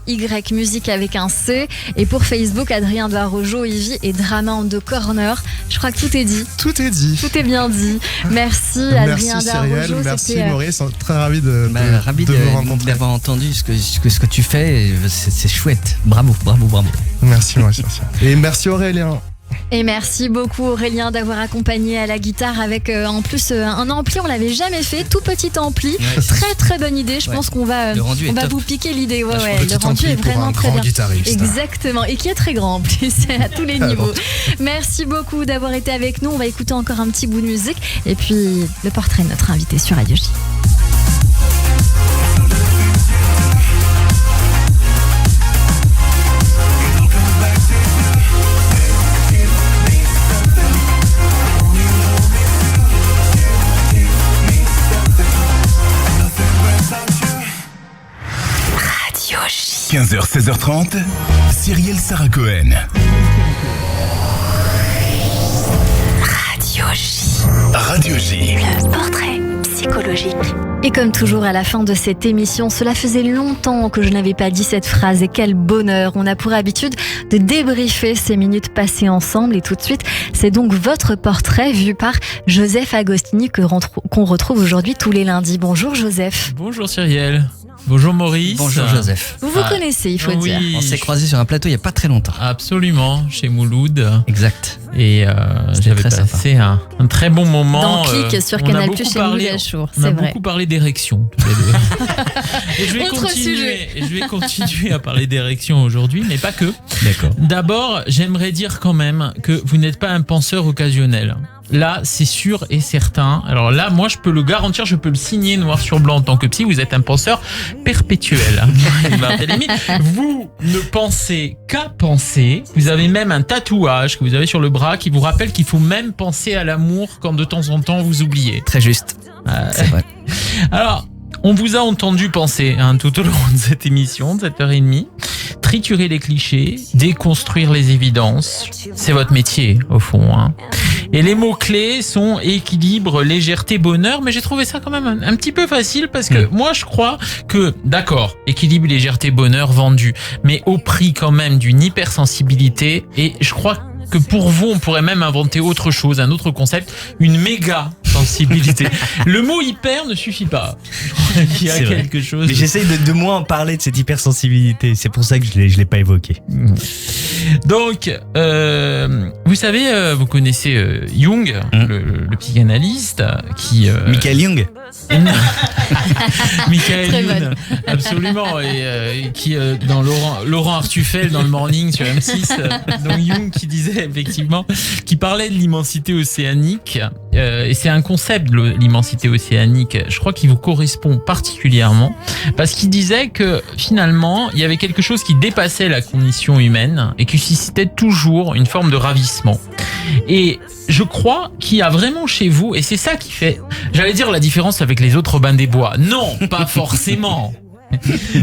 Musique avec un C. Et pour Facebook, Adrien de Arrojo, Ivy et Drama on the Corner. Je crois que tout est dit. Tout est dit. Tout est bien dit. Merci Adrien de Arrojo. Merci Maurice, très ravi de vous rencontrer, d'avoir entendu ce que tu fais. C'est chouette. Bravo. Merci Maurice. Et merci Aurélien. Et merci beaucoup Aurélien d'avoir accompagné à la guitare avec en plus un ampli, on l'avait jamais fait, tout petit ampli. Très très bonne idée, je pense qu'on va vous piquer l'idée. Le rendu est vraiment très bien. Exactement, et qui est très grand en plus à tous les niveaux. Merci beaucoup d'avoir été avec nous, on va écouter encore un petit bout de musique et puis le portrait de notre invité sur Radio J. Radio J. 15h, 16h30, Cyrielle Sarah Cohen. Radio J. Radio J. Le portrait psychologique. Et comme toujours à la fin de cette émission, cela faisait longtemps que je n'avais pas dit cette phrase et quel bonheur. On a pour habitude de débriefer ces minutes passées ensemble et tout de suite, c'est donc votre portrait vu par Joseph Agostini qu'on retrouve aujourd'hui tous les lundis. Bonjour Joseph. Bonjour Cyrielle. Bonjour Maurice. Bonjour Joseph. Vous vous connaissez, il faut dire. On s'est croisés sur un plateau il n'y a pas très longtemps. Absolument, chez Mouloud. Exact. Et j'avais passé un très bon moment. Dans Clic sur Canal Plus chez Mouloud à Chour, c'est vrai. On a beaucoup parlé d'érection tous les deux. Et je vais continuer à parler d'érection aujourd'hui, mais pas que. D'accord. D'abord, j'aimerais dire quand même que vous n'êtes pas un penseur occasionnel. Là, c'est sûr et certain. Alors là, moi, je peux le garantir, je peux le signer noir sur blanc en tant que psy. Vous êtes un penseur perpétuel. Vous ne pensez qu'à penser. Vous avez même un tatouage que vous avez sur le bras qui vous rappelle qu'il faut même penser à l'amour quand de temps en temps vous oubliez. Très juste. C'est vrai. Alors, on vous a entendu penser tout au long de cette émission, de cette heure et demie. Triturer les clichés, déconstruire les évidences. C'est votre métier, au fond. Et les mots-clés sont équilibre, légèreté, bonheur. Mais j'ai trouvé ça quand même un petit peu facile parce que moi, je crois que, d'accord, équilibre, légèreté, bonheur vendu, mais au prix quand même d'une hypersensibilité. Et je crois que pour vous, on pourrait même inventer autre chose, un autre concept, une méga sensibilité. Le mot hyper ne suffit pas. Il y a quelque chose. Mais j'essaye de moins en parler de cette hypersensibilité. C'est pour ça que je l'ai pas évoqué. Donc, vous savez, vous connaissez Jung, le psychanalyste, qui... Michael Jung. Michael Jung, absolument, et qui dans Laurent Artufel dans le Morning sur M6, donc Jung qui disait effectivement, qui parlait de l'immensité océanique, et c'est un concept de l'immensité océanique, je crois qu'il vous correspond particulièrement, parce qu'il disait que finalement, il y avait quelque chose qui dépassait la condition humaine et qui suscitait toujours une forme de ravissement. Et je crois qu'il y a vraiment chez vous, et c'est ça qui fait, j'allais dire la différence avec les autres Robin des Bois. Non, pas forcément.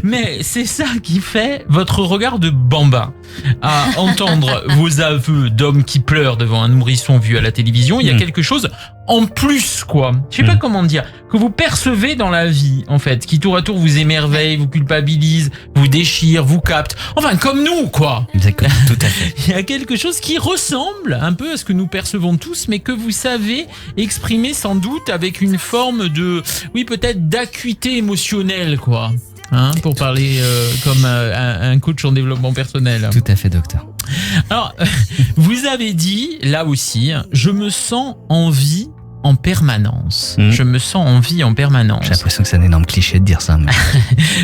Mais c'est ça qui fait votre regard de bambin. À entendre vos aveux d'hommes qui pleurent devant un nourrisson vu à la télévision, il y a quelque chose en plus, quoi. Je sais pas comment dire, que vous percevez dans la vie, en fait, qui tour à tour vous émerveille, vous culpabilise, vous déchire, vous capte. Enfin, comme nous, quoi. Exactement, tout à fait. Il y a quelque chose qui ressemble un peu à ce que nous percevons tous, mais que vous savez exprimer sans doute avec une forme de, oui, peut-être d'acuité émotionnelle, quoi. Pour parler comme un coach en développement personnel. Tout à fait, docteur. Alors, vous avez dit, là aussi, je me sens en vie en permanence. Je me sens en vie en permanence. J'ai l'impression que c'est un énorme cliché de dire ça.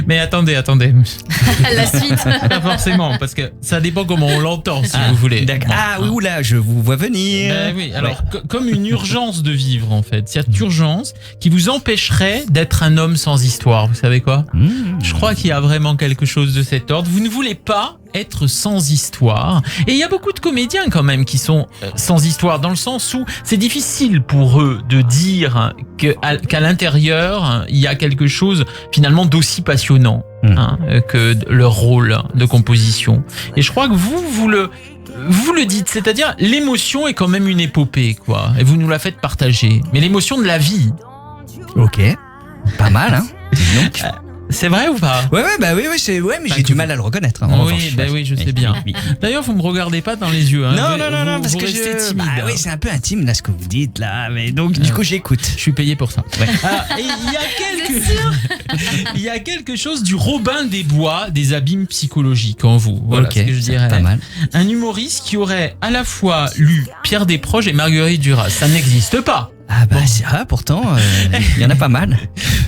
Mais attendez. La suite. Pas forcément, parce que ça dépend comment on l'entend, si vous voulez. D'accord. Ah oui, oula, je vous vois venir. Oui, alors comme une urgence de vivre en fait. Cette urgence qui vous empêcherait d'être un homme sans histoire. Vous savez quoi ? Je crois qu'il y a vraiment quelque chose de cet ordre. Vous ne voulez pas être sans histoire. Et il y a beaucoup de comédiens quand même qui sont sans histoire, dans le sens où c'est difficile pour eux de dire qu'à l'intérieur, il y a quelque chose finalement d'aussi passionnant que leur rôle de composition. Et je crois que vous le dites, c'est-à-dire l'émotion est quand même une épopée, quoi. Et vous nous la faites partager. Mais l'émotion de la vie. Ok, pas mal, hein. Donc. C'est vrai ou pas ? Ouais, mais j'ai du mal à le reconnaître. Oui, je sais bien. D'ailleurs, vous me regardez pas dans les yeux. Hein. Non, parce que restez timide. Oui, c'est un peu intime là ce que vous dites là, mais donc du coup j'écoute. Je suis payé pour ça. Ouais. Et il y a quelque chose du Robin des Bois des abîmes psychologiques en vous. Voilà ce que je dirais. Pas mal. Un humoriste qui aurait à la fois lu Pierre Desproges et Marguerite Duras. Ça n'existe pas. Ah bah c'est vrai, pourtant il y en a pas mal.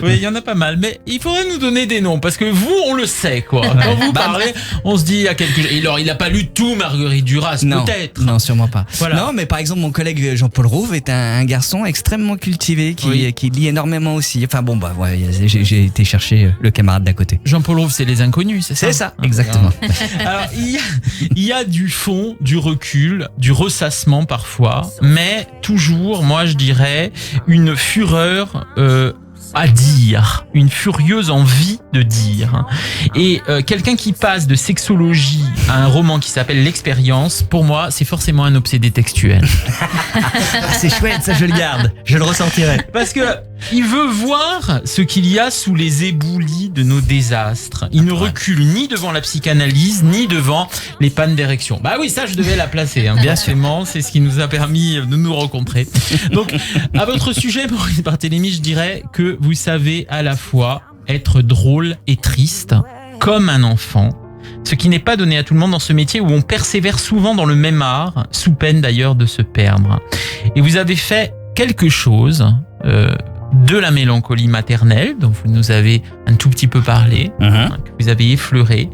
Oui, il y en a pas mal, mais il faudrait nous donner des noms parce que vous, on le sait quoi. Quand vous parlez, on se dit il y a quelque chose. Alors, il a pas lu tout Marguerite Duras, peut-être. Non, sûrement pas. Voilà. Non, mais par exemple, mon collègue Jean-Paul Rouve est un garçon extrêmement cultivé qui lit énormément aussi. Enfin bon, bah ouais, j'ai été chercher le camarade d'à côté. Jean-Paul Rouve, c'est Les Inconnus, c'est ça ? C'est ça, exactement. Alors, il y a du fond, du recul, du ressassement parfois, mais toujours, moi je dirais, une fureur à dire, une furieuse envie de dire. Et quelqu'un qui passe de sexologie à un roman qui s'appelle L'Expérience, pour moi, c'est forcément un obsédé textuel. C'est chouette, ça je le garde, je le ressentirai. Parce que il veut voir ce qu'il y a sous les éboulis de nos désastres. Il ne recule ni devant la psychanalyse, ni devant les pannes d'érection. Bah oui, ça je devais la placer, hein. Bien sûr, c'est ce qui nous a permis de nous rencontrer. Donc, à votre sujet, Maurice Barthélémy, je dirais que vous savez à la fois être drôle et triste, comme un enfant. Ce qui n'est pas donné à tout le monde dans ce métier où on persévère souvent dans le même art, sous peine d'ailleurs de se perdre. Et vous avez fait quelque chose de la mélancolie maternelle, dont vous nous avez un tout petit peu parlé, que vous avez effleuré.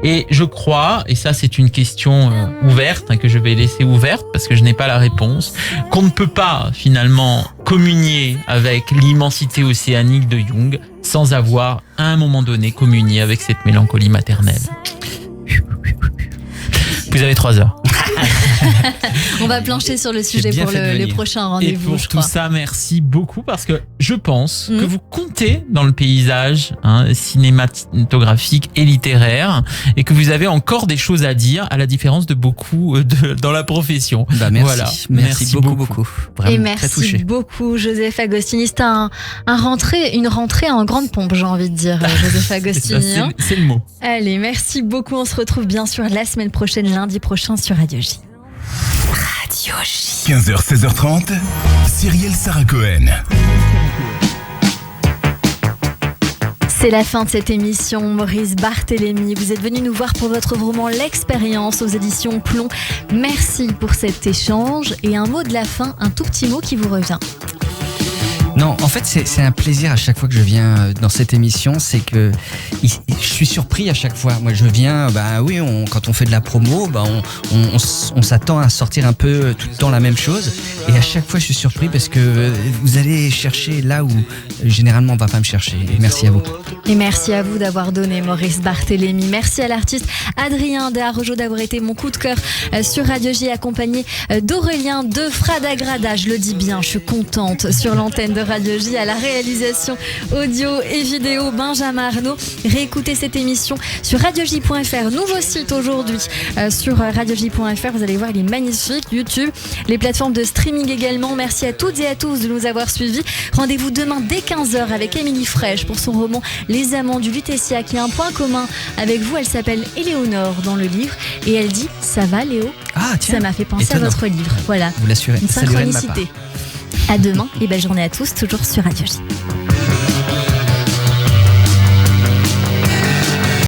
Et je crois, et ça c'est une question ouverte, que je vais laisser ouverte parce que je n'ai pas la réponse, qu'on ne peut pas finalement communier avec l'immensité océanique de Jung sans avoir à un moment donné communié avec cette mélancolie maternelle. Vous avez 3 heures. On va plancher sur le sujet pour le prochain rendez-vous. Et pour tout ça, merci beaucoup parce que je pense que vous comptez dans le paysage cinématographique et littéraire et que vous avez encore des choses à dire à la différence de beaucoup dans la profession. Bah merci, voilà. merci beaucoup. Vraiment, et merci beaucoup Joseph Agostini. C'était une rentrée en grande pompe, j'ai envie de dire, Joseph Agostini. C'est le mot. Allez, merci beaucoup. On se retrouve bien sûr la semaine prochaine, lundi prochain sur Radio J. Radio J. 15h, 16h30, Cyrielle Sarah Cohen. C'est la fin de cette émission. Maurice Barthélémy, vous êtes venu nous voir pour votre roman L'Expérience aux éditions Plomb. Merci pour cet échange et un mot de la fin, un tout petit mot qui vous revient. Non, en fait, c'est un plaisir à chaque fois que je viens dans cette émission. C'est que je suis surpris à chaque fois. Moi, je viens, quand on fait de la promo, on s'attend à sortir un peu tout le temps la même chose. Et à chaque fois, je suis surpris parce que vous allez chercher là où généralement on va pas me chercher. Et merci à vous. Et merci à vous d'avoir donné, Maurice Barthélémy. Merci à l'artiste Adrien Desarrojo d'avoir été mon coup de cœur sur Radio J, accompagné d'Aurélien de Fradagrada. Je le dis bien, je suis contente sur l'antenne de Radio J, à la réalisation audio et vidéo Benjamin Arnaud. Réécoutez cette émission sur radioj.fr, nouveau site aujourd'hui sur radioj.fr. Vous allez voir, il est magnifique. YouTube, les plateformes de streaming également. Merci à toutes et à tous de nous avoir suivis. Rendez-vous demain dès 15h avec Émilie Frèche pour son roman Les Amants du Lutetia, qui a un point commun avec vous. Elle s'appelle Éléonore dans le livre et elle dit « Ça va Léo ?» Ça m'a fait penser à votre livre. Voilà, vous l'assurez. une synchronicité. À demain et belle journée à tous, toujours sur Radio J.